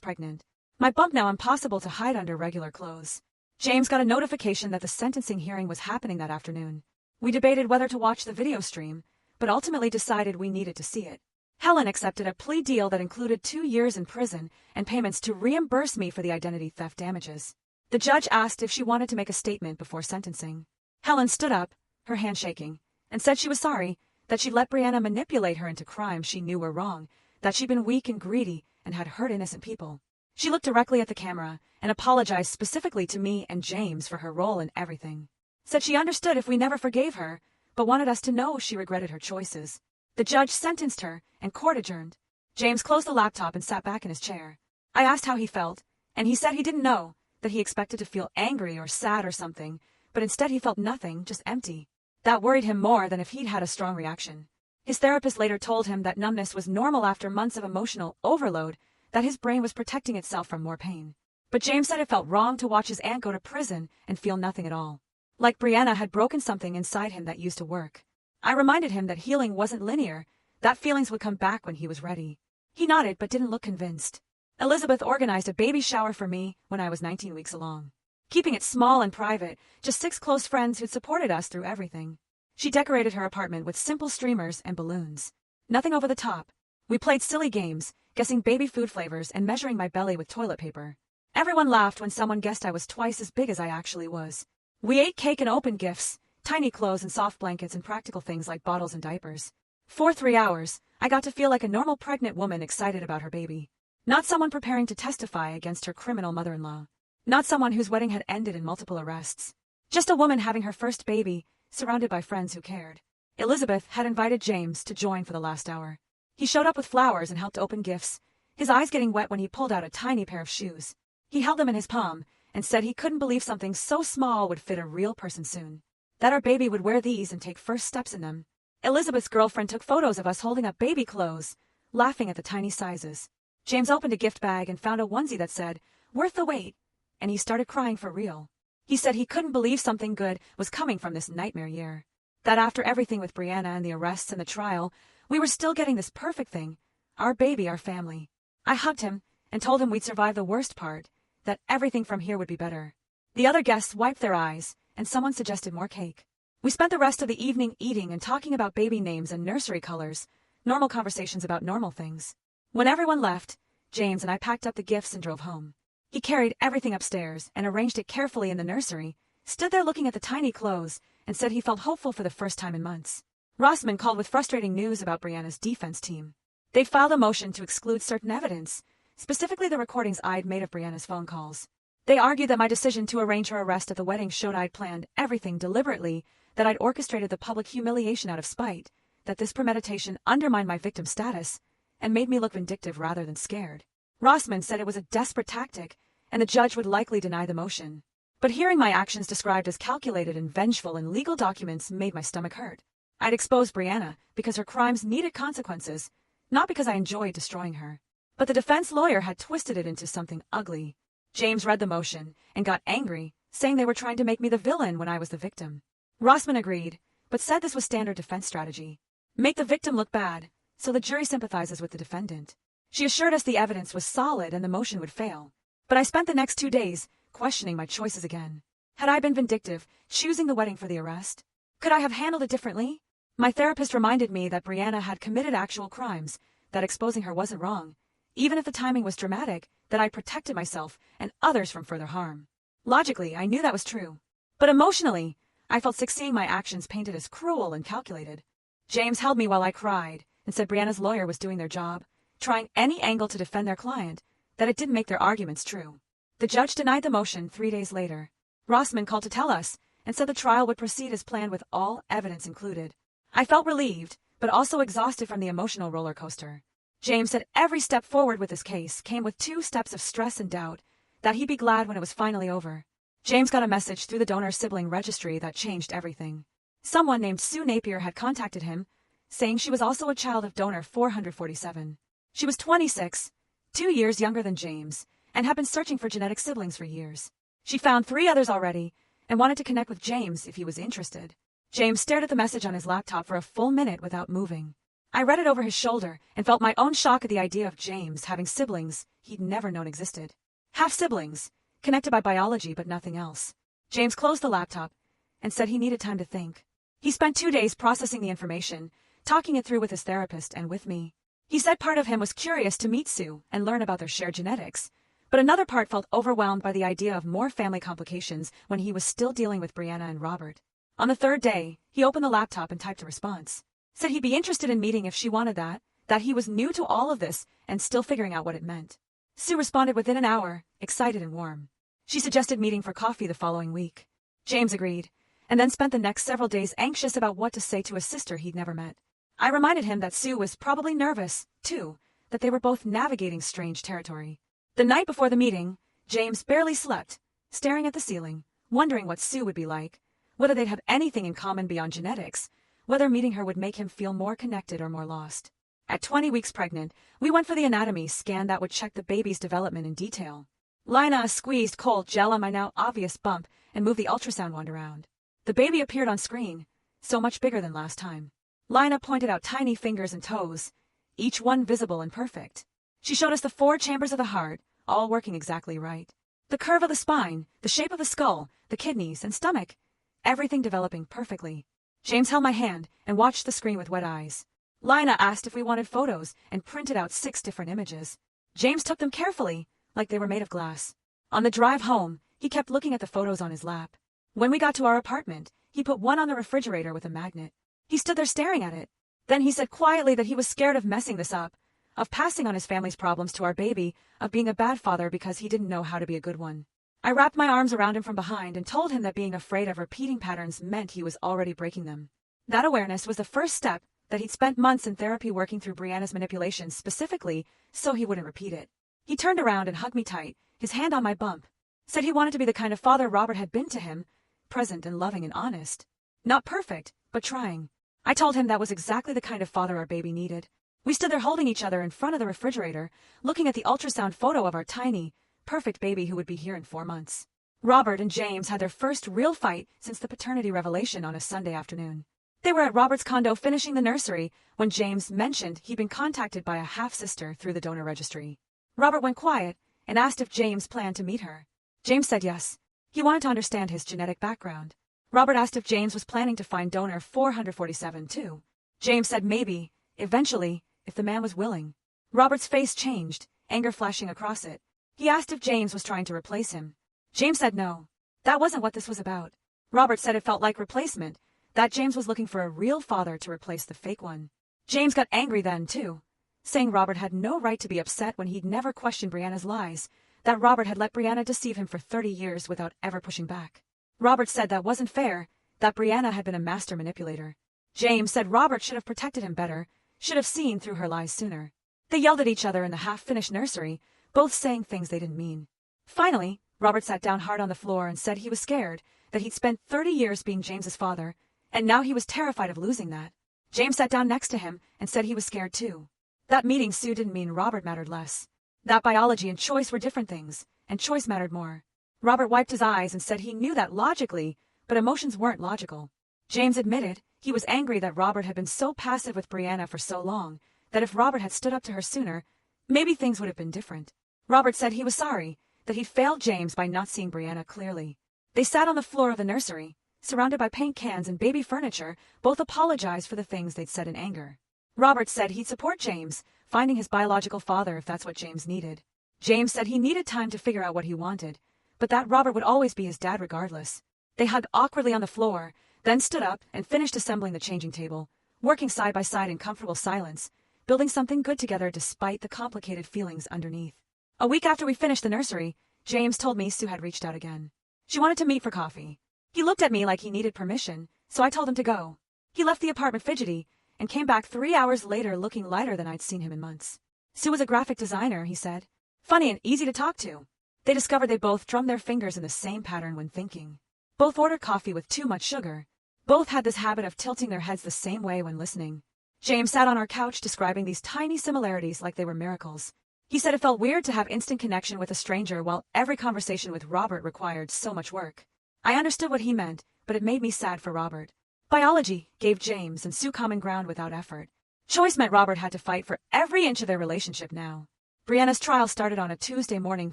pregnant. My bump now impossible to hide under regular clothes. James got a notification that the sentencing hearing was happening that afternoon. We debated whether to watch the video stream, but ultimately decided we needed to see it. Helen accepted a plea deal that included 2 years in prison and payments to reimburse me for the identity theft damages. The judge asked if she wanted to make a statement before sentencing. Helen stood up, her hand shaking, and said she was sorry, that she'd let Brianna manipulate her into crimes she knew were wrong, that she'd been weak and greedy and had hurt innocent people. She looked directly at the camera and apologized specifically to me and James for her role in everything. Said she understood if we never forgave her, but wanted us to know she regretted her choices. The judge sentenced her, and court adjourned. James closed the laptop and sat back in his chair. I asked how he felt, and he said he didn't know, that he expected to feel angry or sad or something, but instead he felt nothing, just empty. That worried him more than if he'd had a strong reaction. His therapist later told him that numbness was normal after months of emotional overload, that his brain was protecting itself from more pain. But James said it felt wrong to watch his aunt go to prison and feel nothing at all. Like Brianna had broken something inside him that used to work. I reminded him that healing wasn't linear, that feelings would come back when he was ready. He nodded but didn't look convinced. Elizabeth organized a baby shower for me when I was 19 weeks along. Keeping it small and private, just 6 close friends who'd supported us through everything. She decorated her apartment with simple streamers and balloons. Nothing over the top. We played silly games, guessing baby food flavors and measuring my belly with toilet paper. Everyone laughed when someone guessed I was twice as big as I actually was. We ate cake and opened gifts, tiny clothes and soft blankets and practical things like bottles and diapers. For 3 hours, I got to feel like a normal pregnant woman excited about her baby. Not someone preparing to testify against her criminal mother-in-law. Not someone whose wedding had ended in multiple arrests. Just a woman having her first baby, surrounded by friends who cared. Elizabeth had invited James to join for the last hour. He showed up with flowers and helped open gifts, his eyes getting wet when he pulled out a tiny pair of shoes. He held them in his palm and said he couldn't believe something so small would fit a real person soon. That our baby would wear these and take first steps in them. Elizabeth's girlfriend took photos of us holding up baby clothes, laughing at the tiny sizes. James opened a gift bag and found a onesie that said, "Worth the wait," and he started crying for real. He said he couldn't believe something good was coming from this nightmare year. That after everything with Brianna and the arrests and the trial, we were still getting this perfect thing, our baby, our family. I hugged him and told him we'd survive the worst part, that everything from here would be better. The other guests wiped their eyes, and someone suggested more cake. We spent the rest of the evening eating and talking about baby names and nursery colors, normal conversations about normal things. When everyone left, James and I packed up the gifts and drove home. He carried everything upstairs and arranged it carefully in the nursery, stood there looking at the tiny clothes, and said he felt hopeful for the first time in months. Rossman called with frustrating news about Brianna's defense team. They'd filed a motion to exclude certain evidence, specifically the recordings I'd made of Brianna's phone calls. They argued that my decision to arrange her arrest at the wedding showed I'd planned everything deliberately, that I'd orchestrated the public humiliation out of spite, that this premeditation undermined my victim status, and made me look vindictive rather than scared. Rossman said it was a desperate tactic, and the judge would likely deny the motion. But hearing my actions described as calculated and vengeful in legal documents made my stomach hurt. I'd exposed Brianna because her crimes needed consequences, not because I enjoyed destroying her. But the defense lawyer had twisted it into something ugly. James read the motion and got angry, saying they were trying to make me the villain when I was the victim. Rossman agreed, but said this was standard defense strategy. Make the victim look bad, so the jury sympathizes with the defendant. She assured us the evidence was solid and the motion would fail. But I spent the next 2 days questioning my choices again. Had I been vindictive, choosing the wedding for the arrest? Could I have handled it differently? My therapist reminded me that Brianna had committed actual crimes, that exposing her wasn't wrong, even if the timing was dramatic, that I protected myself and others from further harm. Logically, I knew that was true. But emotionally, I felt sick seeing my actions painted as cruel and calculated. James held me while I cried and said Brianna's lawyer was doing their job, trying any angle to defend their client, that it didn't make their arguments true. The judge denied the motion 3 days later. Rossman called to tell us and said the trial would proceed as planned with all evidence included. I felt relieved, but also exhausted from the emotional roller coaster. James said every step forward with this case came with 2 steps of stress and doubt, that he'd be glad when it was finally over. James got a message through the donor sibling registry that changed everything. Someone named Sue Napier had contacted him, saying she was also a child of donor 447. She was 26, 2 years younger than James, and had been searching for genetic siblings for years. She found 3 others already and wanted to connect with James if he was interested. James stared at the message on his laptop for a full minute without moving. I read it over his shoulder and felt my own shock at the idea of James having siblings he'd never known existed. Half-siblings, connected by biology but nothing else. James closed the laptop and said he needed time to think. He spent 2 days processing the information, talking it through with his therapist and with me. He said part of him was curious to meet Sue and learn about their shared genetics, but another part felt overwhelmed by the idea of more family complications when he was still dealing with Brianna and Robert. On the 3rd day, he opened the laptop and typed a response. Said he'd be interested in meeting if she wanted that he was new to all of this and still figuring out what it meant. Sue responded within an hour, excited and warm. She suggested meeting for coffee the following week. James agreed, and then spent the next several days anxious about what to say to a sister he'd never met. I reminded him that Sue was probably nervous, too, that they were both navigating strange territory. The night before the meeting, James barely slept, staring at the ceiling, wondering what Sue would be like, whether they'd have anything in common beyond genetics, whether meeting her would make him feel more connected or more lost. At 20 weeks pregnant, we went for the anatomy scan that would check the baby's development in detail. Lina squeezed cold gel on my now obvious bump and moved the ultrasound wand around. The baby appeared on screen, so much bigger than last time. Lina pointed out tiny fingers and toes, each one visible and perfect. She showed us the 4 chambers of the heart, all working exactly right. The curve of the spine, the shape of the skull, the kidneys and stomach, everything developing perfectly. James held my hand and watched the screen with wet eyes. Lina asked if we wanted photos and printed out 6 different images. James took them carefully, like they were made of glass. On the drive home, he kept looking at the photos on his lap. When we got to our apartment, he put one on the refrigerator with a magnet. He stood there staring at it. Then he said quietly that he was scared of messing this up, of passing on his family's problems to our baby, of being a bad father because he didn't know how to be a good one. I wrapped my arms around him from behind and told him that being afraid of repeating patterns meant he was already breaking them. That awareness was the first step, that he'd spent months in therapy working through Brianna's manipulations specifically so he wouldn't repeat it. He turned around and hugged me tight, his hand on my bump. Said he wanted to be the kind of father Robert had been to him, present and loving and honest. Not perfect, but trying. I told him that was exactly the kind of father our baby needed. We stood there holding each other in front of the refrigerator, looking at the ultrasound photo of our tiny, perfect baby who would be here in 4 months. Robert and James had their first real fight since the paternity revelation on a Sunday afternoon. They were at Robert's condo finishing the nursery when James mentioned he'd been contacted by a half-sister through the donor registry. Robert went quiet and asked if James planned to meet her. James said yes. He wanted to understand his genetic background. Robert asked if James was planning to find donor 447 too. James said maybe, eventually, if the man was willing. Robert's face changed, anger flashing across it. He asked if James was trying to replace him. James said no. That wasn't what this was about. Robert said it felt like replacement, that James was looking for a real father to replace the fake one. James got angry then, too, saying Robert had no right to be upset when he'd never questioned Brianna's lies, that Robert had let Brianna deceive him for 30 years without ever pushing back. Robert said that wasn't fair, that Brianna had been a master manipulator. James said Robert should have protected him better, should have seen through her lies sooner. They yelled at each other in the half-finished nursery, both saying things they didn't mean. Finally, Robert sat down hard on the floor and said he was scared, that he'd spent 30 years being James's father, and now he was terrified of losing that. James sat down next to him and said he was scared too. That meeting Sue didn't mean Robert mattered less. That biology and choice were different things, and choice mattered more. Robert wiped his eyes and said he knew that logically, but emotions weren't logical. James admitted he was angry that Robert had been so passive with Brianna for so long, that if Robert had stood up to her sooner, maybe things would have been different. Robert said he was sorry, that he'd failed James by not seeing Brianna clearly. They sat on the floor of the nursery, surrounded by paint cans and baby furniture, both apologized for the things they'd said in anger. Robert said he'd support James, finding his biological father if that's what James needed. James said he needed time to figure out what he wanted, but that Robert would always be his dad regardless. They hugged awkwardly on the floor, then stood up and finished assembling the changing table, working side by side in comfortable silence, building something good together despite the complicated feelings underneath. A week after we finished the nursery, James told me Sue had reached out again. She wanted to meet for coffee. He looked at me like he needed permission, so I told him to go. He left the apartment fidgety, and came back 3 hours later looking lighter than I'd seen him in months. Sue was a graphic designer, he said. Funny and easy to talk to. They discovered they both drummed their fingers in the same pattern when thinking. Both ordered coffee with too much sugar. Both had this habit of tilting their heads the same way when listening. James sat on our couch describing these tiny similarities like they were miracles. He said it felt weird to have instant connection with a stranger while every conversation with Robert required so much work. I understood what he meant, but it made me sad for Robert. Biology gave James and Sue common ground without effort. Choice meant Robert had to fight for every inch of their relationship now. Brianna's trial started on a Tuesday morning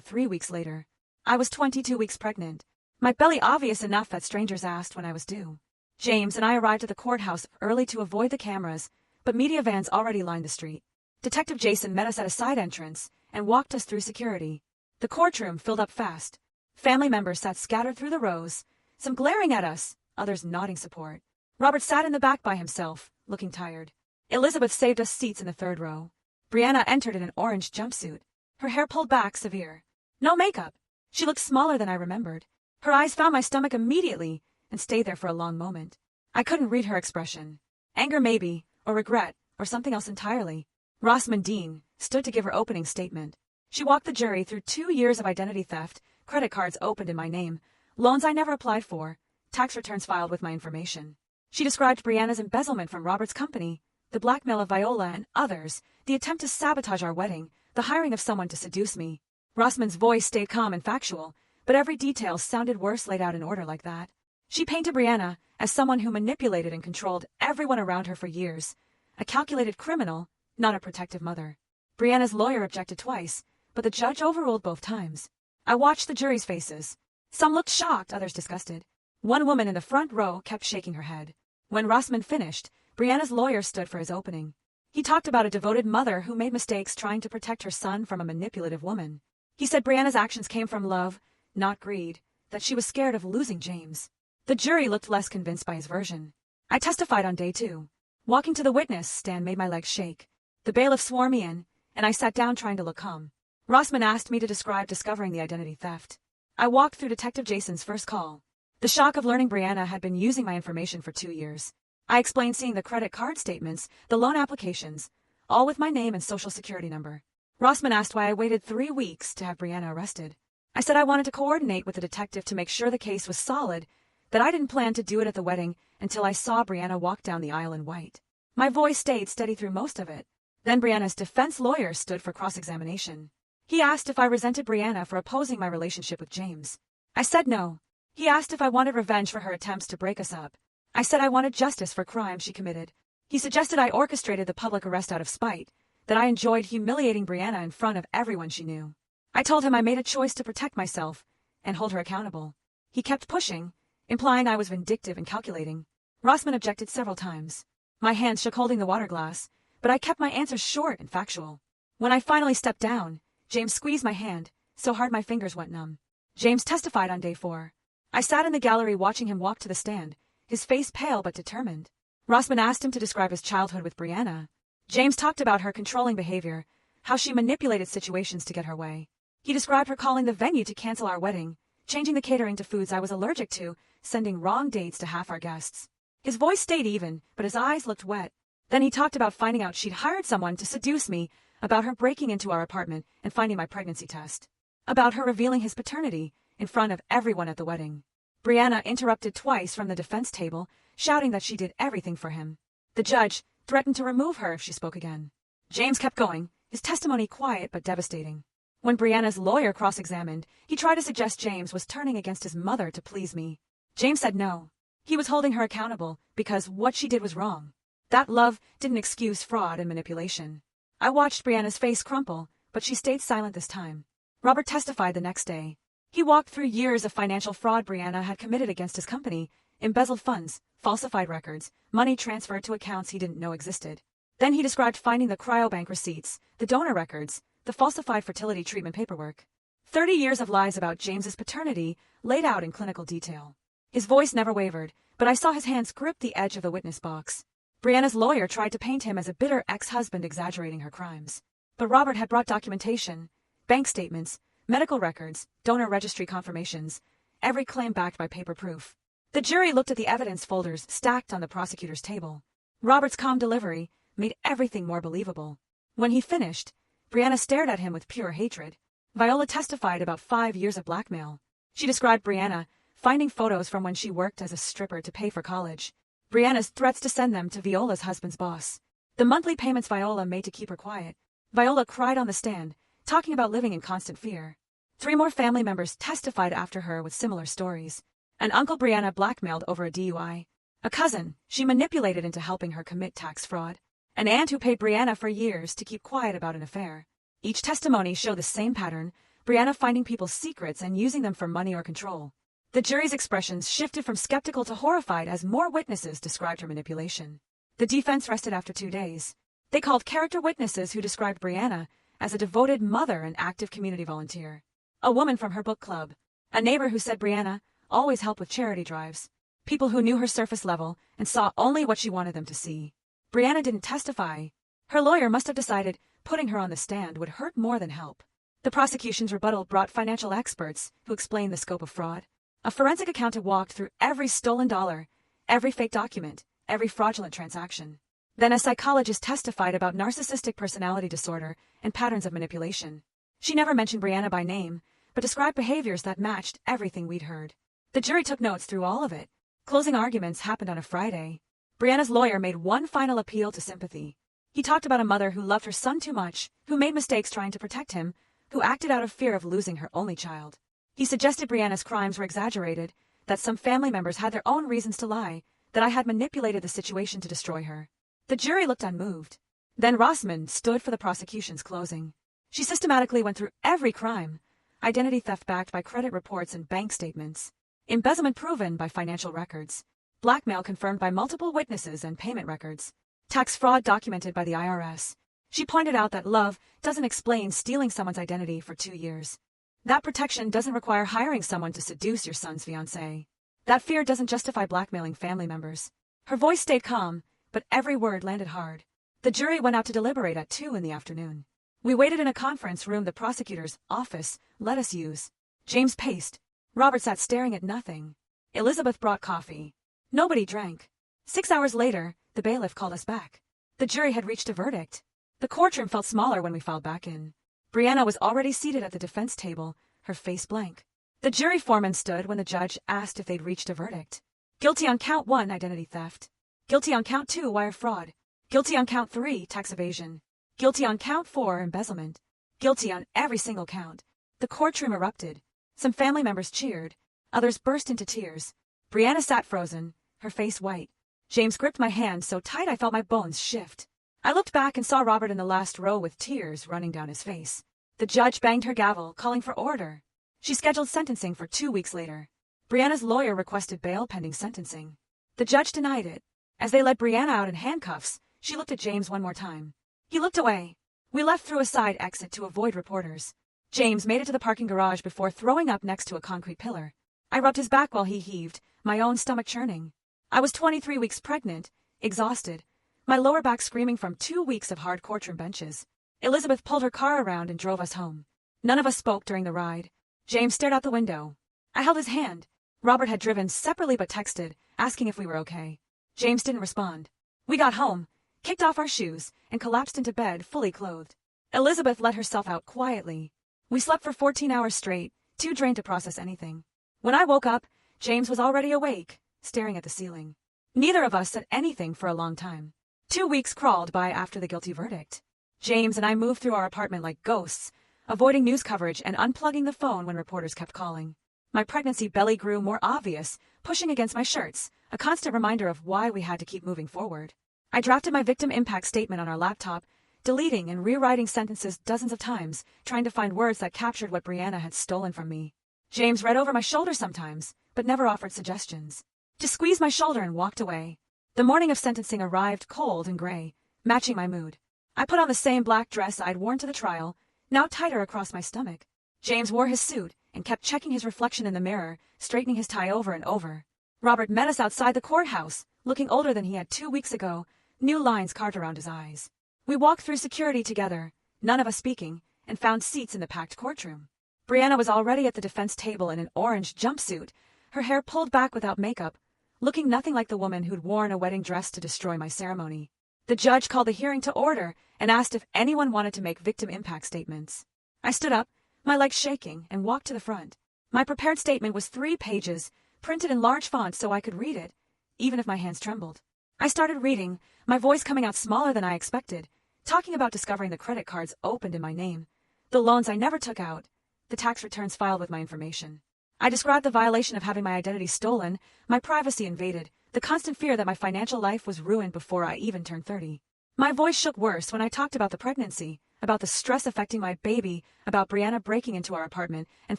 3 weeks later. I was 22 weeks pregnant. My belly obvious enough that strangers asked when I was due. James and I arrived at the courthouse early to avoid the cameras, but media vans already lined the street. Detective Jason met us at a side entrance and walked us through security. The courtroom filled up fast. Family members sat scattered through the rows, some glaring at us, others nodding support. Robert sat in the back by himself, looking tired. Elizabeth saved us seats in the third row. Brianna entered in an orange jumpsuit, her hair pulled back severe. No makeup. She looked smaller than I remembered. Her eyes found my stomach immediately and stayed there for a long moment. I couldn't read her expression. Anger maybe, or regret, or something else entirely. Rosamond Dean stood to give her opening statement. She walked the jury through 2 years of identity theft, credit cards opened in my name, loans I never applied for, tax returns filed with my information. She described Brianna's embezzlement from Robert's company, the blackmail of Viola and others, the attempt to sabotage our wedding, the hiring of someone to seduce me. Rosamond's voice stayed calm and factual, but every detail sounded worse laid out in order like that. She painted Brianna as someone who manipulated and controlled everyone around her for years, a calculated criminal, not a protective mother. Brianna's lawyer objected twice, but the judge overruled both times. I watched the jury's faces. Some looked shocked, others disgusted. One woman in the front row kept shaking her head. When Rosamond finished, Brianna's lawyer stood for his opening. He talked about a devoted mother who made mistakes trying to protect her son from a manipulative woman. He said Brianna's actions came from love, not greed, that she was scared of losing James. The jury looked less convinced by his version. I testified on day 2. Walking to the witness stand made my legs shake. The bailiff swore me in, and I sat down trying to look calm. Rosamond asked me to describe discovering the identity theft. I walked through Detective Jason's first call. The shock of learning Brianna had been using my information for 2 years. I explained seeing the credit card statements, the loan applications, all with my name and social security number. Rosamond asked why I waited 3 weeks to have Brianna arrested. I said I wanted to coordinate with the detective to make sure the case was solid, that I didn't plan to do it at the wedding until I saw Brianna walk down the aisle in white. My voice stayed steady through most of it. Then Brianna's defense lawyer stood for cross-examination. He asked if I resented Brianna for opposing my relationship with James. I said no. He asked if I wanted revenge for her attempts to break us up. I said I wanted justice for crimes she committed. He suggested I orchestrated the public arrest out of spite, that I enjoyed humiliating Brianna in front of everyone she knew. I told him I made a choice to protect myself and hold her accountable. He kept pushing, implying I was vindictive and calculating. Rosamond objected several times. My hands shook holding the water glass, but I kept my answers short and factual. When I finally stepped down, James squeezed my hand, so hard my fingers went numb. James testified on day 4. I sat in the gallery watching him walk to the stand, his face pale but determined. Rosamond asked him to describe his childhood with Brianna. James talked about her controlling behavior, how she manipulated situations to get her way. He described her calling the venue to cancel our wedding, changing the catering to foods I was allergic to, sending wrong dates to half our guests. His voice stayed even, but his eyes looked wet. Then he talked about finding out she'd hired someone to seduce me, about her breaking into our apartment and finding my pregnancy test, about her revealing his paternity in front of everyone at the wedding. Brianna interrupted twice from the defense table, shouting that she did everything for him. The judge threatened to remove her if she spoke again. James kept going, his testimony quiet but devastating. When Brianna's lawyer cross-examined, he tried to suggest James was turning against his mother to please me. James said no. He was holding her accountable because what she did was wrong. That love didn't excuse fraud and manipulation. I watched Brianna's face crumple, but she stayed silent this time. Robert testified the next day. He walked through years of financial fraud Brianna had committed against his company, embezzled funds, falsified records, money transferred to accounts he didn't know existed. Then he described finding the cryobank receipts, the donor records, the falsified fertility treatment paperwork. 30 years of lies about James's paternity laid out in clinical detail. His voice never wavered, but I saw his hands grip the edge of the witness box. Brianna's lawyer tried to paint him as a bitter ex-husband exaggerating her crimes. But Robert had brought documentation, bank statements, medical records, donor registry confirmations, every claim backed by paper proof. The jury looked at the evidence folders stacked on the prosecutor's table. Robert's calm delivery made everything more believable. When he finished, Brianna stared at him with pure hatred. Viola testified about 5 years of blackmail. She described Brianna finding photos from when she worked as a stripper to pay for college. Brianna's threats to send them to Viola's husband's boss. The monthly payments Viola made to keep her quiet. Viola cried on the stand, talking about living in constant fear. 3 more family members testified after her with similar stories. An uncle Brianna blackmailed over a DUI. A cousin she manipulated into helping her commit tax fraud. An aunt who paid Brianna for years to keep quiet about an affair. Each testimony showed the same pattern, Brianna finding people's secrets and using them for money or control. The jury's expressions shifted from skeptical to horrified as more witnesses described her manipulation. The defense rested after 2 days. They called character witnesses who described Brianna as a devoted mother and active community volunteer. A woman from her book club. A neighbor who said Brianna always helped with charity drives. People who knew her surface level and saw only what she wanted them to see. Brianna didn't testify. Her lawyer must have decided putting her on the stand would hurt more than help. The prosecution's rebuttal brought financial experts who explained the scope of fraud. A forensic accountant walked through every stolen dollar, every fake document, every fraudulent transaction. Then a psychologist testified about narcissistic personality disorder and patterns of manipulation. She never mentioned Brianna by name, but described behaviors that matched everything we'd heard. The jury took notes through all of it. Closing arguments happened on a Friday. Brianna's lawyer made one final appeal to sympathy. He talked about a mother who loved her son too much, who made mistakes trying to protect him, who acted out of fear of losing her only child. He suggested Brianna's crimes were exaggerated, that some family members had their own reasons to lie, that I had manipulated the situation to destroy her. The jury looked unmoved. Then Rossman stood for the prosecution's closing. She systematically went through every crime. Identity theft backed by credit reports and bank statements. Embezzlement proven by financial records. Blackmail confirmed by multiple witnesses and payment records. Tax fraud documented by the IRS. She pointed out that love doesn't explain stealing someone's identity for 2 years. That protection doesn't require hiring someone to seduce your son's fiancé. That fear doesn't justify blackmailing family members. Her voice stayed calm, but every word landed hard. The jury went out to deliberate at 2 in the afternoon. We waited in a conference room the prosecutor's office let us use. James paced. Robert sat staring at nothing. Elizabeth brought coffee. Nobody drank. 6 hours later, the bailiff called us back. The jury had reached a verdict. The courtroom felt smaller when we filed back in. Brianna was already seated at the defense table, her face blank. The jury foreman stood when the judge asked if they'd reached a verdict. Guilty on count 1, identity theft. Guilty on count 2, wire fraud. Guilty on count 3, tax evasion. Guilty on count 4, embezzlement. Guilty on every single count. The courtroom erupted. Some family members cheered. Others burst into tears. Brianna sat frozen, her face white. James gripped my hand so tight I felt my bones shift. I looked back and saw Robert in the last row with tears running down his face. The judge banged her gavel, calling for order. She scheduled sentencing for 2 weeks later. Brianna's lawyer requested bail pending sentencing. The judge denied it. As they led Brianna out in handcuffs, she looked at James one more time. He looked away. We left through a side exit to avoid reporters. James made it to the parking garage before throwing up next to a concrete pillar. I rubbed his back while he heaved, my own stomach churning. I was 23 weeks pregnant, exhausted, my lower back screaming from 2 weeks of hard courtroom benches. Elizabeth pulled her car around and drove us home. None of us spoke during the ride. James stared out the window. I held his hand. Robert had driven separately but texted, asking if we were okay. James didn't respond. We got home, kicked off our shoes, and collapsed into bed, fully clothed. Elizabeth let herself out quietly. We slept for 14 hours straight, too drained to process anything. When I woke up, James was already awake, staring at the ceiling. Neither of us said anything for a long time. 2 weeks crawled by after the guilty verdict. James and I moved through our apartment like ghosts, avoiding news coverage and unplugging the phone when reporters kept calling. My pregnancy belly grew more obvious, pushing against my shirts, a constant reminder of why we had to keep moving forward. I drafted my victim impact statement on our laptop, deleting and rewriting sentences dozens of times, trying to find words that captured what Brianna had stolen from me. James read over my shoulder sometimes, but never offered suggestions. Just squeezed my shoulder and walked away. The morning of sentencing arrived cold and gray, matching my mood. I put on the same black dress I'd worn to the trial, now tighter across my stomach. James wore his suit and kept checking his reflection in the mirror, straightening his tie over and over. Robert met us outside the courthouse, looking older than he had 2 weeks ago, new lines carved around his eyes. We walked through security together, none of us speaking, and found seats in the packed courtroom. Brianna was already at the defense table in an orange jumpsuit, her hair pulled back without makeup, looking nothing like the woman who'd worn a wedding dress to destroy my ceremony. The judge called the hearing to order and asked if anyone wanted to make victim impact statements. I stood up, my legs shaking, and walked to the front. My prepared statement was 3 pages, printed in large font so I could read it, even if my hands trembled. I started reading, my voice coming out smaller than I expected, talking about discovering the credit cards opened in my name, the loans I never took out, the tax returns filed with my information. I described the violation of having my identity stolen, my privacy invaded, the constant fear that my financial life was ruined before I even turned 30. My voice shook worse when I talked about the pregnancy, about the stress affecting my baby, about Brianna breaking into our apartment and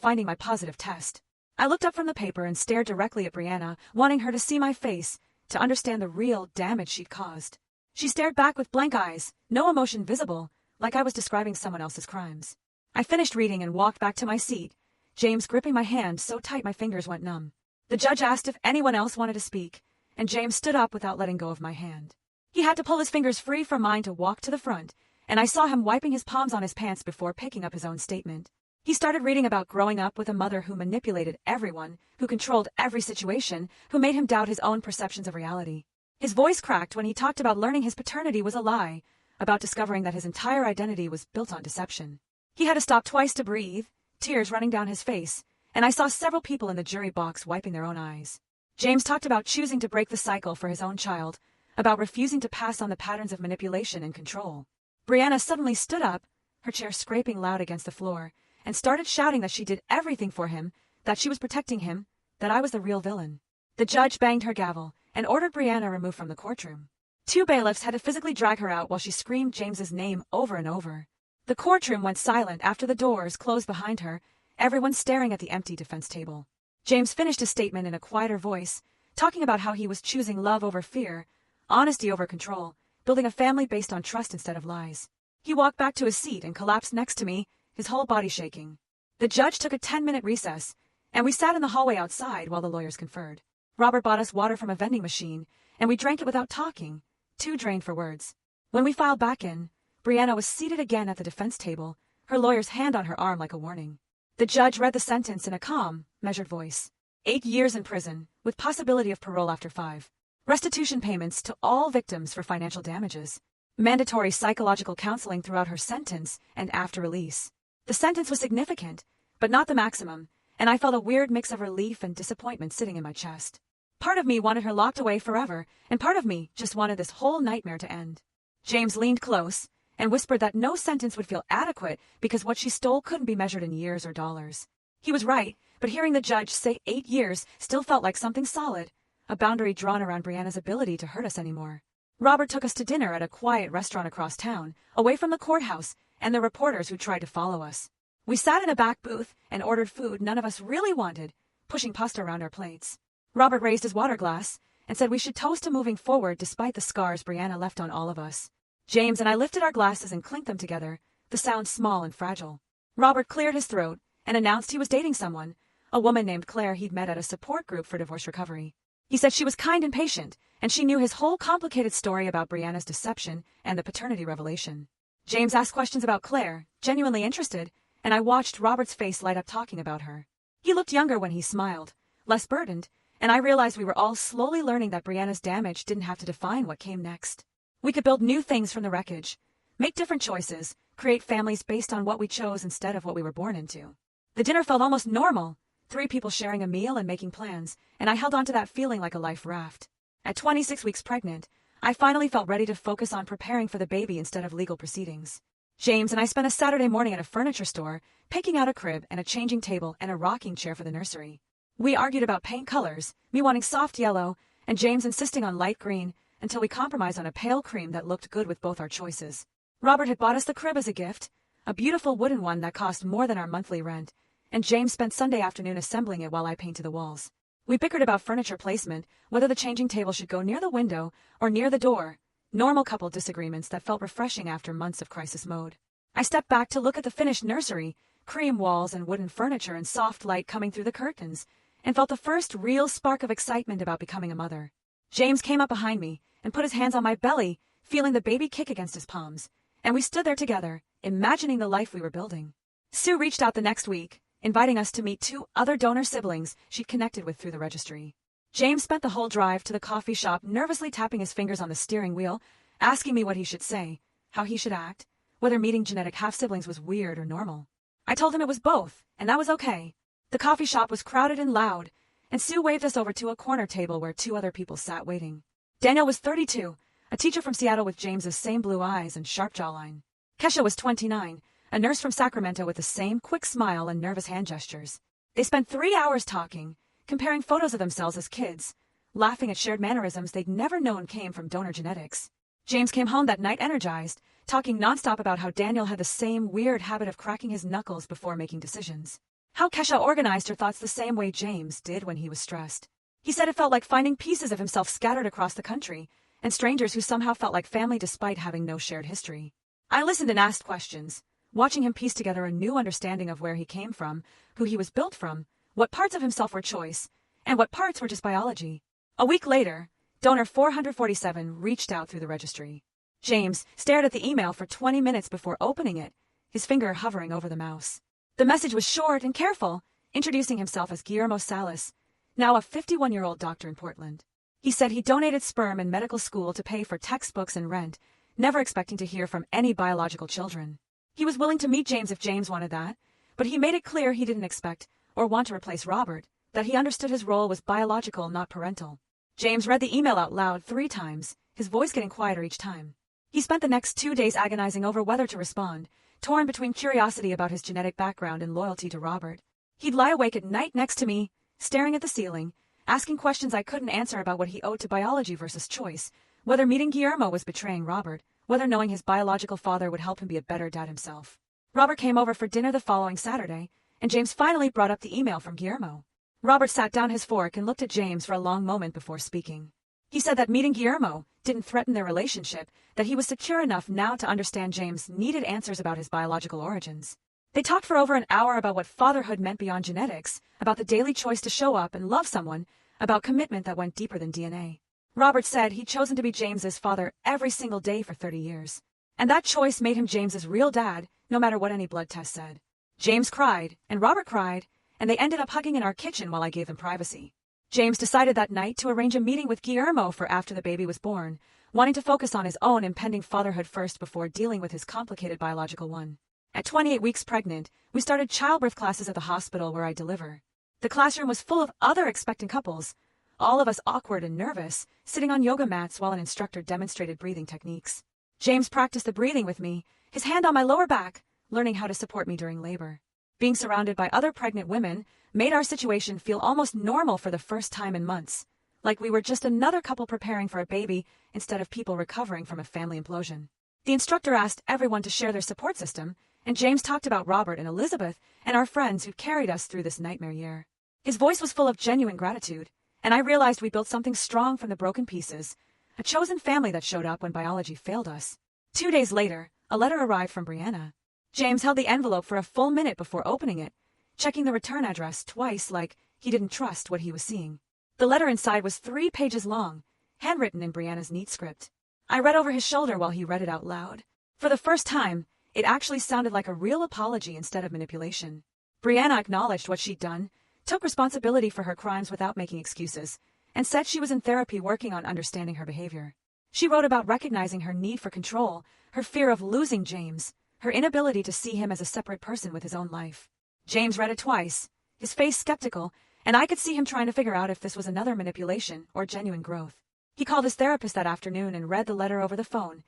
finding my positive test. I looked up from the paper and stared directly at Brianna, wanting her to see my face, to understand the real damage she'd caused. She stared back with blank eyes, no emotion visible, like I was describing someone else's crimes. I finished reading and walked back to my seat, James gripping my hand so tight my fingers went numb. The judge asked if anyone else wanted to speak, and James stood up without letting go of my hand. He had to pull his fingers free from mine to walk to the front, and I saw him wiping his palms on his pants before picking up his own statement. He started reading about growing up with a mother who manipulated everyone, who controlled every situation, who made him doubt his own perceptions of reality. His voice cracked when he talked about learning his paternity was a lie, about discovering that his entire identity was built on deception. He had to stop twice to breathe, tears running down his face, and I saw several people in the jury box wiping their own eyes. James talked about choosing to break the cycle for his own child, about refusing to pass on the patterns of manipulation and control. Brianna suddenly stood up, her chair scraping loud against the floor, and started shouting that she did everything for him, that she was protecting him, that I was the real villain. The judge banged her gavel and ordered Brianna removed from the courtroom. 2 bailiffs had to physically drag her out while she screamed James's name over and over. The courtroom went silent after the doors closed behind her, everyone staring at the empty defense table. James finished his statement in a quieter voice, talking about how he was choosing love over fear, honesty over control, building a family based on trust instead of lies. He walked back to his seat and collapsed next to me, his whole body shaking. The judge took a 10-minute recess, and we sat in the hallway outside while the lawyers conferred. Robert bought us water from a vending machine, and we drank it without talking, too drained for words. When we filed back in, Brianna was seated again at the defense table, her lawyer's hand on her arm like a warning. The judge read the sentence in a calm, measured voice. 8 years in prison, with possibility of parole after 5. Restitution payments to all victims for financial damages. Mandatory psychological counseling throughout her sentence and after release. The sentence was significant, but not the maximum, and I felt a weird mix of relief and disappointment sitting in my chest. Part of me wanted her locked away forever, and part of me just wanted this whole nightmare to end. James leaned close and whispered that no sentence would feel adequate because what she stole couldn't be measured in years or dollars. He was right, but hearing the judge say 8 years still felt like something solid, a boundary drawn around Brianna's ability to hurt us anymore. Robert took us to dinner at a quiet restaurant across town, away from the courthouse and the reporters who tried to follow us. We sat in a back booth and ordered food none of us really wanted, pushing pasta around our plates. Robert raised his water glass and said we should toast to moving forward despite the scars Brianna left on all of us. James and I lifted our glasses and clinked them together, the sound small and fragile. Robert cleared his throat and announced he was dating someone, a woman named Claire he'd met at a support group for divorce recovery. He said she was kind and patient, and she knew his whole complicated story about Brianna's deception and the paternity revelation. James asked questions about Claire, genuinely interested, and I watched Robert's face light up talking about her. He looked younger when he smiled, less burdened, and I realized we were all slowly learning that Brianna's damage didn't have to define what came next. We could build new things from the wreckage, make different choices, create families based on what we chose instead of what we were born into. The dinner felt almost normal, 3 people sharing a meal and making plans, and I held on to that feeling like a life raft. At 26 weeks pregnant, I finally felt ready to focus on preparing for the baby instead of legal proceedings. James and I spent a Saturday morning at a furniture store, picking out a crib and a changing table and a rocking chair for the nursery. We argued about paint colors, me wanting soft yellow, and James insisting on light green, until we compromised on a pale cream that looked good with both our choices. Robert had bought us the crib as a gift, a beautiful wooden one that cost more than our monthly rent, and James spent Sunday afternoon assembling it while I painted the walls. We bickered about furniture placement, whether the changing table should go near the window or near the door, normal couple disagreements that felt refreshing after months of crisis mode. I stepped back to look at the finished nursery, cream walls and wooden furniture and soft light coming through the curtains, and felt the first real spark of excitement about becoming a mother. James came up behind me and put his hands on my belly, feeling the baby kick against his palms, and we stood there together, imagining the life we were building. Sue reached out the next week, inviting us to meet 2 other donor siblings she'd connected with through the registry. James spent the whole drive to the coffee shop nervously tapping his fingers on the steering wheel, asking me what he should say, how he should act, whether meeting genetic half-siblings was weird or normal. I told him it was both, and that was okay. The coffee shop was crowded and loud, and Sue waved us over to a corner table where 2 other people sat waiting. Daniel was 32, a teacher from Seattle with James's same blue eyes and sharp jawline. Kesha was 29, a nurse from Sacramento with the same quick smile and nervous hand gestures. They spent 3 hours talking, comparing photos of themselves as kids, laughing at shared mannerisms they'd never known came from donor genetics. James came home that night energized, talking nonstop about how Daniel had the same weird habit of cracking his knuckles before making decisions. How Kesha organized her thoughts the same way James did when he was stressed. He said it felt like finding pieces of himself scattered across the country, and strangers who somehow felt like family despite having no shared history. I listened and asked questions, watching him piece together a new understanding of where he came from, who he was built from, what parts of himself were choice, and what parts were just biology. A week later, donor 447 reached out through the registry. James stared at the email for 20 minutes before opening it, his finger hovering over the mouse. The message was short and careful, introducing himself as Guillermo Salas, now a 51-year-old doctor in Portland. He said he donated sperm in medical school to pay for textbooks and rent, never expecting to hear from any biological children. He was willing to meet James if James wanted that, but he made it clear he didn't expect or want to replace Robert, that he understood his role was biological, not parental. James read the email out loud 3 times, his voice getting quieter each time. He spent the next 2 days agonizing over whether to respond, torn between curiosity about his genetic background and loyalty to Robert. He'd lie awake at night next to me, staring at the ceiling, asking questions I couldn't answer about what he owed to biology versus choice, whether meeting Guillermo was betraying Robert, whether knowing his biological father would help him be a better dad himself. Robert came over for dinner the following Saturday, and James finally brought up the email from Guillermo. Robert sat down his fork and looked at James for a long moment before speaking. He said that meeting Guillermo didn't threaten their relationship, that he was secure enough now to understand James needed answers about his biological origins. They talked for over an hour about what fatherhood meant beyond genetics, about the daily choice to show up and love someone, about commitment that went deeper than DNA. Robert said he'd chosen to be James's father every single day for 30 years. And that choice made him James's real dad, no matter what any blood test said. James cried, and Robert cried, and they ended up hugging in our kitchen while I gave them privacy. James decided that night to arrange a meeting with Guillermo for after the baby was born, wanting to focus on his own impending fatherhood first before dealing with his complicated biological one. At 28 weeks pregnant, we started childbirth classes at the hospital where I deliver. The classroom was full of other expectant couples, all of us awkward and nervous, sitting on yoga mats while an instructor demonstrated breathing techniques. James practiced the breathing with me, his hand on my lower back, learning how to support me during labor. Being surrounded by other pregnant women made our situation feel almost normal for the first time in months, like we were just another couple preparing for a baby instead of people recovering from a family implosion. The instructor asked everyone to share their support system, and James talked about Robert and Elizabeth and our friends who carried us through this nightmare year. His voice was full of genuine gratitude, and I realized we built something strong from the broken pieces, a chosen family that showed up when biology failed us. 2 days later, a letter arrived from Brianna. James held the envelope for a full minute before opening it, checking the return address twice like he didn't trust what he was seeing. The letter inside was 3 pages long, handwritten in Brianna's neat script. I read over his shoulder while he read it out loud. For the first time, it actually sounded like a real apology instead of manipulation. Brianna acknowledged what she'd done, took responsibility for her crimes without making excuses, and said she was in therapy working on understanding her behavior. She wrote about recognizing her need for control, her fear of losing James, her inability to see him as a separate person with his own life. James read it twice, his face skeptical, and I could see him trying to figure out if this was another manipulation or genuine growth. He called his therapist that afternoon and read the letter over the phone,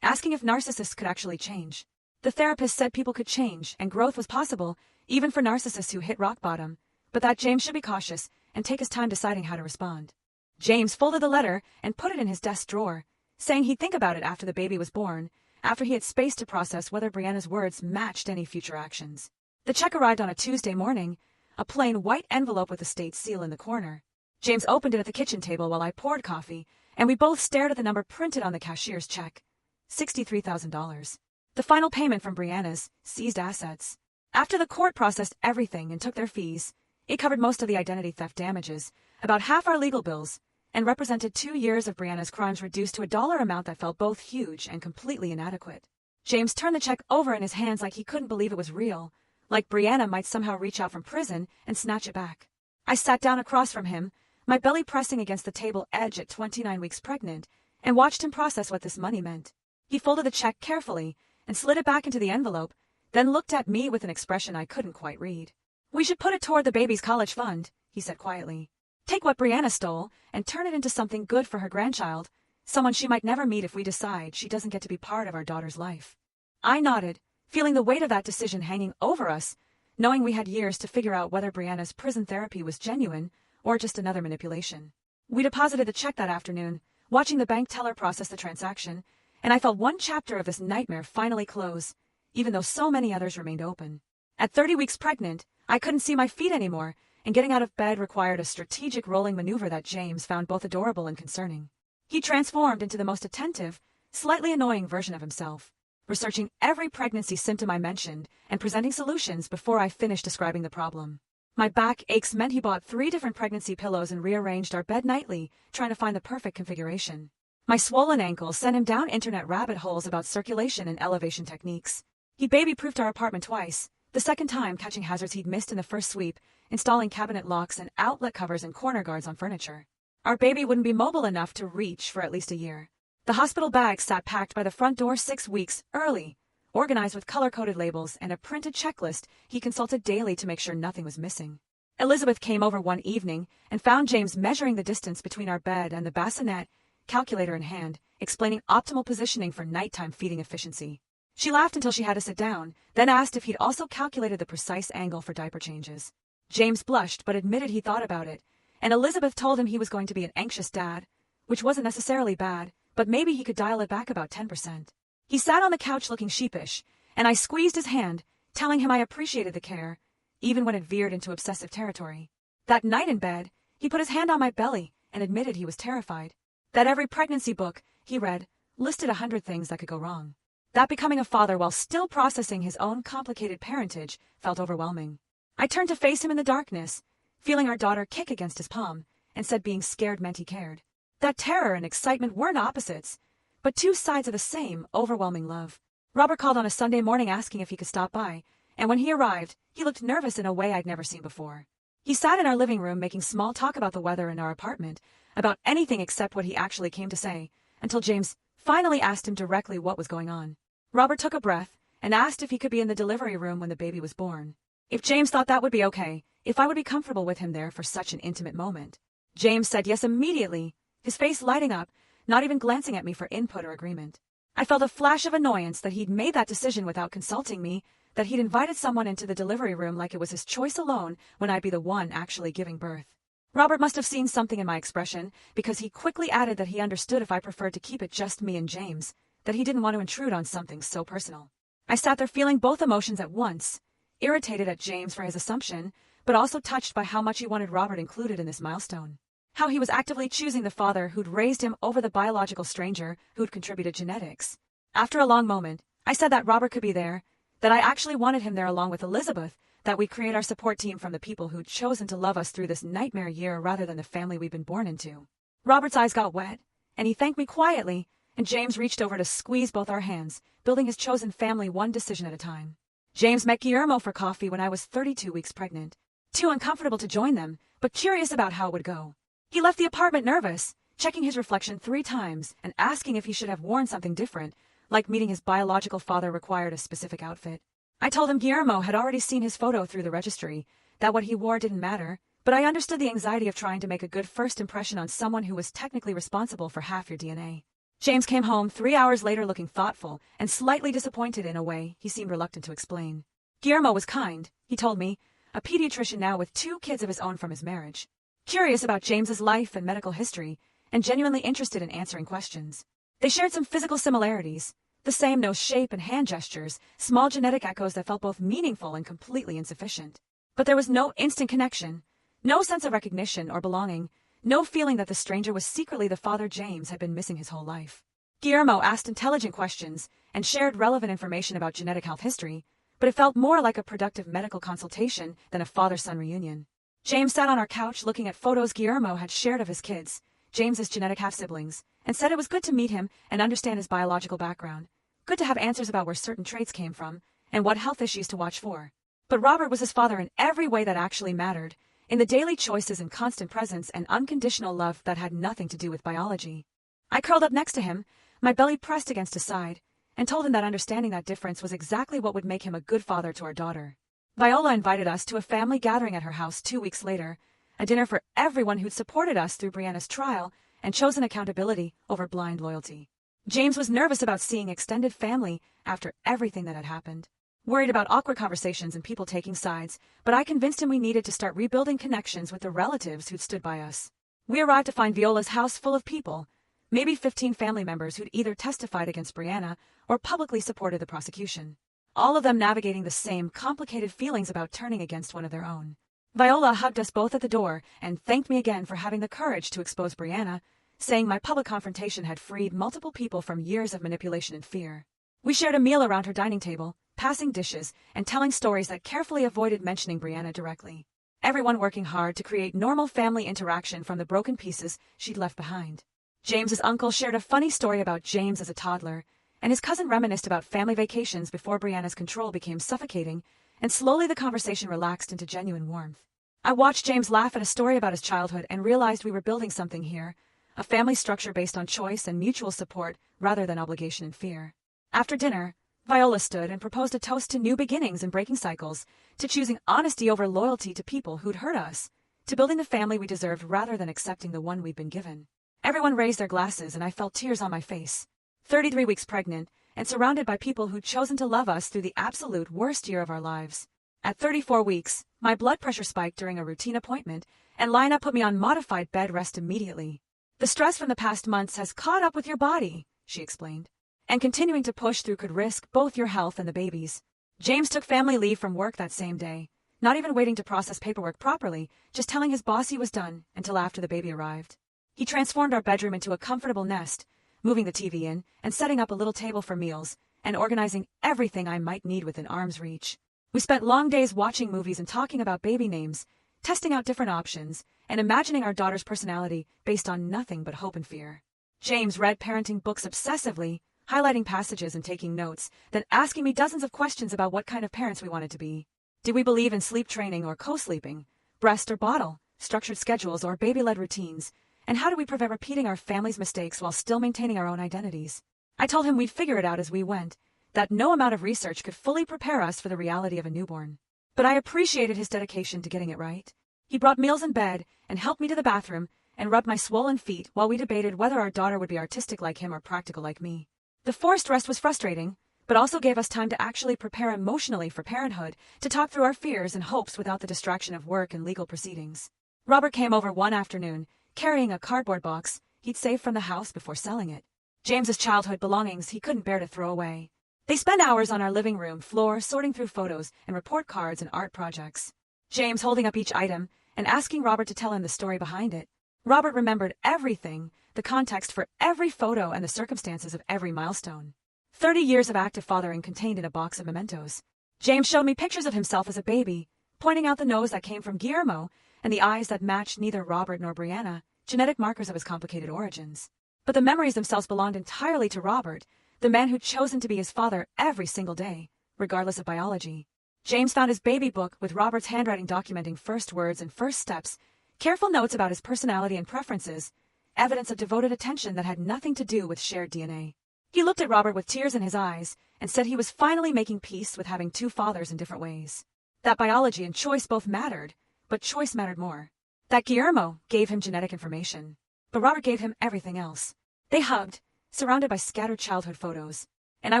asking if narcissists could actually change. The therapist said people could change and growth was possible, even for narcissists who hit rock bottom, but that James should be cautious and take his time deciding how to respond. James folded the letter and put it in his desk drawer, saying he'd think about it after the baby was born, after he had space to process whether Brianna's words matched any future actions. The check arrived on a Tuesday morning, a plain white envelope with a state seal in the corner. James opened it at the kitchen table while I poured coffee, and we both stared at the number printed on the cashier's check. $63,000. The final payment from Brianna's seized assets. After the court processed everything and took their fees, it covered most of the identity theft damages, about half our legal bills, and represented 2 years of Brianna's crimes reduced to a dollar amount that felt both huge and completely inadequate. James turned the check over in his hands like he couldn't believe it was real, like Brianna might somehow reach out from prison and snatch it back. I sat down across from him, my belly pressing against the table edge at 29 weeks pregnant, and watched him process what this money meant. He folded the check carefully and slid it back into the envelope, then looked at me with an expression I couldn't quite read. "We should put it toward the baby's college fund," he said quietly. "Take what Brianna stole and turn it into something good for her grandchild, someone she might never meet if we decide she doesn't get to be part of our daughter's life." I nodded, feeling the weight of that decision hanging over us, knowing we had years to figure out whether Brianna's prison therapy was genuine or just another manipulation. We deposited the check that afternoon, watching the bank teller process the transaction, and I felt one chapter of this nightmare finally close, even though so many others remained open. At 30 weeks pregnant, I couldn't see my feet anymore, and getting out of bed required a strategic rolling maneuver that James found both adorable and concerning. He transformed into the most attentive, slightly annoying version of himself, researching every pregnancy symptom I mentioned and presenting solutions before I finished describing the problem. My back aches meant he bought 3 different pregnancy pillows and rearranged our bed nightly, trying to find the perfect configuration. My swollen ankles sent him down internet rabbit holes about circulation and elevation techniques. He baby-proofed our apartment twice, the second time catching hazards he'd missed in the first sweep, installing cabinet locks and outlet covers and corner guards on furniture. Our baby wouldn't be mobile enough to reach for at least a year. The hospital bag sat packed by the front door 6 weeks early, organized with color-coded labels and a printed checklist he consulted daily to make sure nothing was missing. Elizabeth came over one evening and found James measuring the distance between our bed and the bassinet, calculator in hand, explaining optimal positioning for nighttime feeding efficiency. She laughed until she had to sit down, then asked if he'd also calculated the precise angle for diaper changes. James blushed but admitted he thought about it, and Elizabeth told him he was going to be an anxious dad, which wasn't necessarily bad, but maybe he could dial it back about 10%. He sat on the couch looking sheepish, and I squeezed his hand, telling him I appreciated the care, even when it veered into obsessive territory. That night in bed, he put his hand on my belly and admitted he was terrified. That every pregnancy book he read listed 100 things that could go wrong. That becoming a father while still processing his own complicated parentage felt overwhelming. I turned to face him in the darkness, feeling our daughter kick against his palm, and said being scared meant he cared. That terror and excitement weren't opposites, but 2 sides of the same overwhelming love. Robert called on a Sunday morning asking if he could stop by, and when he arrived, he looked nervous in a way I'd never seen before. He sat in our living room making small talk about the weather in our apartment, about anything except what he actually came to say, until James finally asked him directly what was going on. Robert took a breath and asked if he could be in the delivery room when the baby was born. If James thought that would be okay, if I would be comfortable with him there for such an intimate moment. James said yes immediately, his face lighting up, not even glancing at me for input or agreement. I felt a flash of annoyance that he'd made that decision without consulting me, that he'd invited someone into the delivery room like it was his choice alone when I'd be the one actually giving birth. Robert must have seen something in my expression, because he quickly added that he understood if I preferred to keep it just me and James, that he didn't want to intrude on something so personal. I sat there feeling both emotions at once, irritated at James for his assumption, but also touched by how much he wanted Robert included in this milestone. How he was actively choosing the father who'd raised him over the biological stranger who'd contributed genetics. After a long moment, I said that Robert could be there, that I actually wanted him there along with Elizabeth, that we'd create our support team from the people who'd chosen to love us through this nightmare year rather than the family we'd been born into. Robert's eyes got wet, and he thanked me quietly, and James reached over to squeeze both our hands, building his chosen family one decision at a time. James met Guillermo for coffee when I was 32 weeks pregnant. Too uncomfortable to join them, but curious about how it would go. He left the apartment nervous, checking his reflection 3 times and asking if he should have worn something different, like meeting his biological father required a specific outfit. I told him Guillermo had already seen his photo through the registry, that what he wore didn't matter, but I understood the anxiety of trying to make a good first impression on someone who was technically responsible for half your DNA. James came home 3 hours later looking thoughtful and slightly disappointed in a way he seemed reluctant to explain. Guillermo was kind, he told me, a pediatrician now with 2 kids of his own from his marriage. Curious about James's life and medical history, and genuinely interested in answering questions. They shared some physical similarities, the same nose shape and hand gestures, small genetic echoes that felt both meaningful and completely insufficient. But there was no instant connection, no sense of recognition or belonging, no feeling that the stranger was secretly the father James had been missing his whole life. Guillermo asked intelligent questions and shared relevant information about genetic health history, but it felt more like a productive medical consultation than a father-son reunion. James sat on our couch looking at photos Guillermo had shared of his kids, James's genetic half-siblings, and said it was good to meet him and understand his biological background, good to have answers about where certain traits came from, and what health issues to watch for. But Robert was his father in every way that actually mattered, in the daily choices and constant presence and unconditional love that had nothing to do with biology. I curled up next to him, my belly pressed against his side, and told him that understanding that difference was exactly what would make him a good father to our daughter. Viola invited us to a family gathering at her house 2 weeks later, a dinner for everyone who'd supported us through Brianna's trial and chosen accountability over blind loyalty. James was nervous about seeing extended family after everything that had happened, worried about awkward conversations and people taking sides, but I convinced him we needed to start rebuilding connections with the relatives who'd stood by us. We arrived to find Viola's house full of people, maybe 15 family members who'd either testified against Brianna or publicly supported the prosecution. All of them navigating the same complicated feelings about turning against one of their own. Viola hugged us both at the door and thanked me again for having the courage to expose Brianna, saying my public confrontation had freed multiple people from years of manipulation and fear. We shared a meal around her dining table, passing dishes and telling stories that carefully avoided mentioning Brianna directly. Everyone working hard to create normal family interaction from the broken pieces she'd left behind. James's uncle shared a funny story about James as a toddler, and his cousin reminisced about family vacations before Brianna's control became suffocating, and slowly the conversation relaxed into genuine warmth. I watched James laugh at a story about his childhood and realized we were building something here, a family structure based on choice and mutual support rather than obligation and fear. After dinner, Viola stood and proposed a toast to new beginnings and breaking cycles, to choosing honesty over loyalty to people who'd hurt us, to building the family we deserved rather than accepting the one we'd been given. Everyone raised their glasses and I felt tears on my face. 33 weeks pregnant and surrounded by people who'd chosen to love us through the absolute worst year of our lives. At 34 weeks, my blood pressure spiked during a routine appointment, and Lina put me on modified bed rest immediately. The stress from the past months has caught up with your body, she explained. And continuing to push through could risk both your health and the baby's. James took family leave from work that same day, not even waiting to process paperwork properly, just telling his boss he was done until after the baby arrived. He transformed our bedroom into a comfortable nest, moving the TV in and setting up a little table for meals, and organizing everything I might need within arm's reach. We spent long days watching movies and talking about baby names, testing out different options, and imagining our daughter's personality based on nothing but hope and fear. James read parenting books obsessively, highlighting passages and taking notes, then asking me dozens of questions about what kind of parents we wanted to be. Did we believe in sleep training or co-sleeping, breast or bottle, structured schedules or baby-led routines, and how do we prevent repeating our family's mistakes while still maintaining our own identities? I told him we'd figure it out as we went, that no amount of research could fully prepare us for the reality of a newborn. But I appreciated his dedication to getting it right. He brought meals in bed and helped me to the bathroom and rubbed my swollen feet while we debated whether our daughter would be artistic like him or practical like me. The forced rest was frustrating, but also gave us time to actually prepare emotionally for parenthood, to talk through our fears and hopes without the distraction of work and legal proceedings. Robert came over one afternoon, carrying a cardboard box he'd saved from the house before selling it. James's childhood belongings he couldn't bear to throw away. They spent hours on our living room floor sorting through photos and report cards and art projects. James holding up each item and asking Robert to tell him the story behind it. Robert remembered everything, the context for every photo and the circumstances of every milestone. 30 years of active fathering contained in a box of mementos. James showed me pictures of himself as a baby, pointing out the nose that came from Guillermo and the eyes that matched neither Robert nor Brianna, genetic markers of his complicated origins. But the memories themselves belonged entirely to Robert, the man who'd chosen to be his father every single day, regardless of biology. James found his baby book with Robert's handwriting documenting first words and first steps, careful notes about his personality and preferences, evidence of devoted attention that had nothing to do with shared DNA. He looked at Robert with tears in his eyes and said he was finally making peace with having two fathers in different ways. That biology and choice both mattered, but choice mattered more. That Guillermo gave him genetic information, but Robert gave him everything else. They hugged, surrounded by scattered childhood photos, and I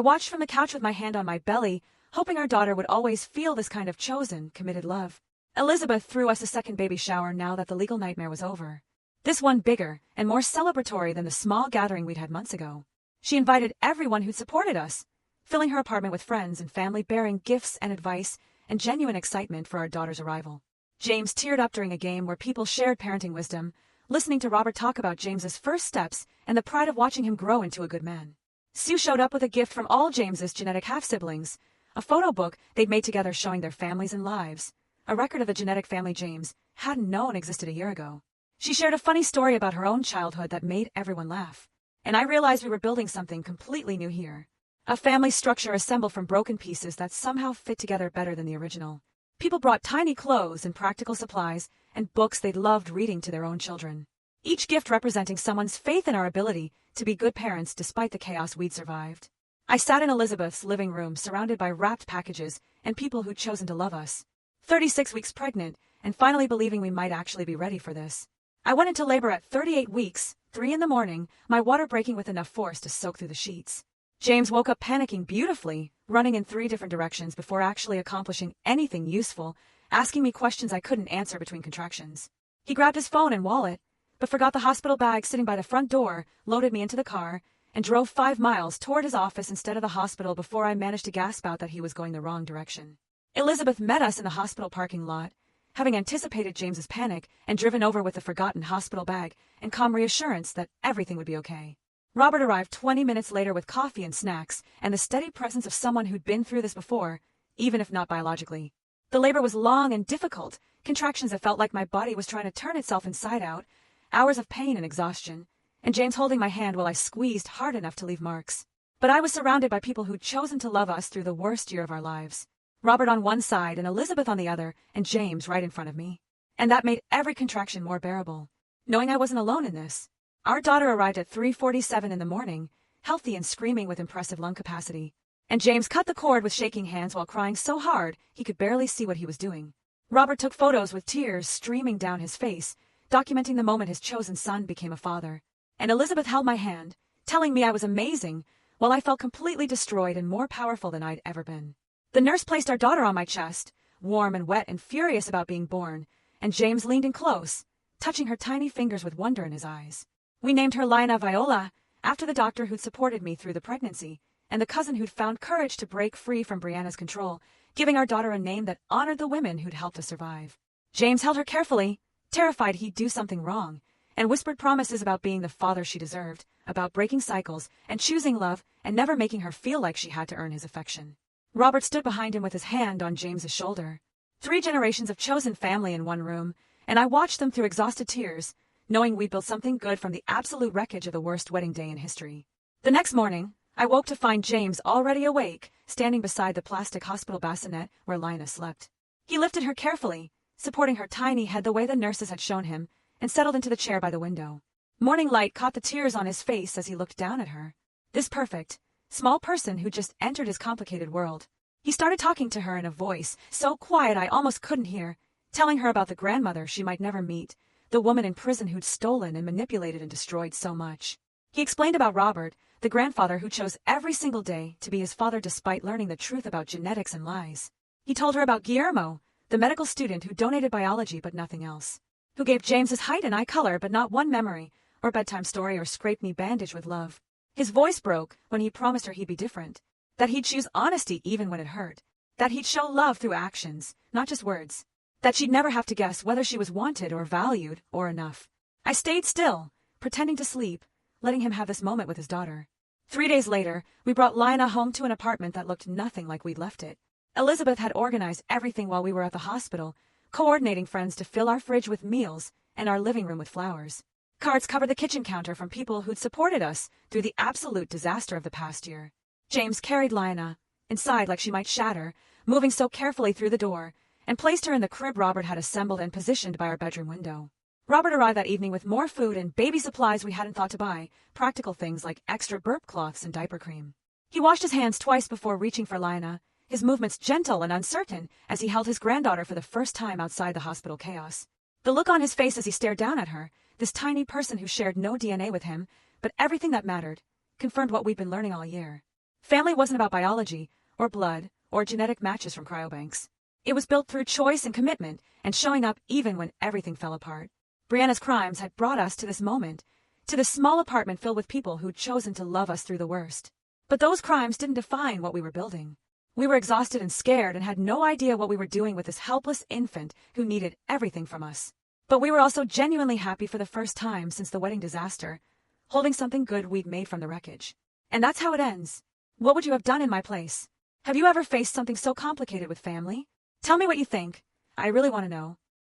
watched from the couch with my hand on my belly, hoping our daughter would always feel this kind of chosen, committed love. Elizabeth threw us a second baby shower now that the legal nightmare was over. This one bigger and more celebratory than the small gathering we'd had months ago. She invited everyone who'd supported us, filling her apartment with friends and family bearing gifts and advice and genuine excitement for our daughter's arrival. James teared up during a game where people shared parenting wisdom, listening to Robert talk about James's first steps and the pride of watching him grow into a good man. Sue showed up with a gift from all James's genetic half-siblings, a photo book they'd made together showing their families and lives, a record of the genetic family James hadn't known existed a year ago. She shared a funny story about her own childhood that made everyone laugh. And I realized we were building something completely new here. A family structure assembled from broken pieces that somehow fit together better than the original. People brought tiny clothes and practical supplies and books they'd loved reading to their own children. Each gift representing someone's faith in our ability to be good parents despite the chaos we'd survived. I sat in Elizabeth's living room surrounded by wrapped packages and people who'd chosen to love us. 36 weeks pregnant and finally believing we might actually be ready for this. I went into labor at 38 weeks, 3 in the morning, my water breaking with enough force to soak through the sheets. James woke up panicking beautifully, running in 3 different directions before actually accomplishing anything useful, asking me questions I couldn't answer between contractions. He grabbed his phone and wallet, but forgot the hospital bag sitting by the front door, loaded me into the car, and drove 5 miles toward his office instead of the hospital before I managed to gasp out that he was going the wrong direction. Elizabeth met us in the hospital parking lot, having anticipated James's panic and driven over with the forgotten hospital bag and calm reassurance that everything would be okay. Robert arrived 20 minutes later with coffee and snacks and the steady presence of someone who'd been through this before, even if not biologically. The labor was long and difficult, contractions that felt like my body was trying to turn itself inside out, hours of pain and exhaustion, and James holding my hand while I squeezed hard enough to leave marks. But I was surrounded by people who'd chosen to love us through the worst year of our lives. Robert on one side and Elizabeth on the other, and James right in front of me. And that made every contraction more bearable, knowing I wasn't alone in this. Our daughter arrived at 3:47 in the morning, healthy and screaming with impressive lung capacity. And James cut the cord with shaking hands while crying so hard he could barely see what he was doing. Robert took photos with tears streaming down his face, documenting the moment his chosen son became a father. And Elizabeth held my hand, telling me I was amazing, while I felt completely destroyed and more powerful than I'd ever been. The nurse placed our daughter on my chest, warm and wet and furious about being born, and James leaned in close, touching her tiny fingers with wonder in his eyes. We named her Lina Viola, after the doctor who'd supported me through the pregnancy, and the cousin who'd found courage to break free from Brianna's control, giving our daughter a name that honored the women who'd helped us survive. James held her carefully, terrified he'd do something wrong, and whispered promises about being the father she deserved, about breaking cycles and choosing love and never making her feel like she had to earn his affection. Robert stood behind him with his hand on James's shoulder. 3 generations of chosen family in one room, and I watched them through exhausted tears, knowing we'd built something good from the absolute wreckage of the worst wedding day in history. The next morning, I woke to find James already awake, standing beside the plastic hospital bassinet where Lina slept. He lifted her carefully, supporting her tiny head the way the nurses had shown him, and settled into the chair by the window. Morning light caught the tears on his face as he looked down at her. This perfect, small person who just entered his complicated world. He started talking to her in a voice so quiet I almost couldn't hear, telling her about the grandmother she might never meet, the woman in prison who'd stolen and manipulated and destroyed so much. He explained about Robert, the grandfather who chose every single day to be his father despite learning the truth about genetics and lies. He told her about Guillermo, the medical student who donated biology but nothing else, who gave James his height and eye color but not one memory, or bedtime story or scraped-knee bandage with love. His voice broke when he promised her he'd be different, that he'd choose honesty even when it hurt, that he'd show love through actions, not just words, that she'd never have to guess whether she was wanted or valued or enough. I stayed still, pretending to sleep, letting him have this moment with his daughter. 3 days later, we brought Lina home to an apartment that looked nothing like we'd left it. Elizabeth had organized everything while we were at the hospital, coordinating friends to fill our fridge with meals and our living room with flowers. Cards covered the kitchen counter from people who'd supported us through the absolute disaster of the past year. James carried Lina, inside like she might shatter, moving so carefully through the door, and placed her in the crib Robert had assembled and positioned by our bedroom window. Robert arrived that evening with more food and baby supplies we hadn't thought to buy, practical things like extra burp cloths and diaper cream. He washed his hands twice before reaching for Lina, his movements gentle and uncertain as he held his granddaughter for the first time outside the hospital chaos. The look on his face as he stared down at her, this tiny person who shared no DNA with him, but everything that mattered, confirmed what we'd been learning all year. Family wasn't about biology, or blood, or genetic matches from cryobanks. It was built through choice and commitment, and showing up even when everything fell apart. Brianna's crimes had brought us to this moment, to this small apartment filled with people who'd chosen to love us through the worst. But those crimes didn't define what we were building. We were exhausted and scared and had no idea what we were doing with this helpless infant who needed everything from us. But we were also genuinely happy for the first time since the wedding disaster, holding something good we'd made from the wreckage. And that's how it ends. What would you have done in my place? Have you ever faced something so complicated with family? Tell me what you think. I really want to know.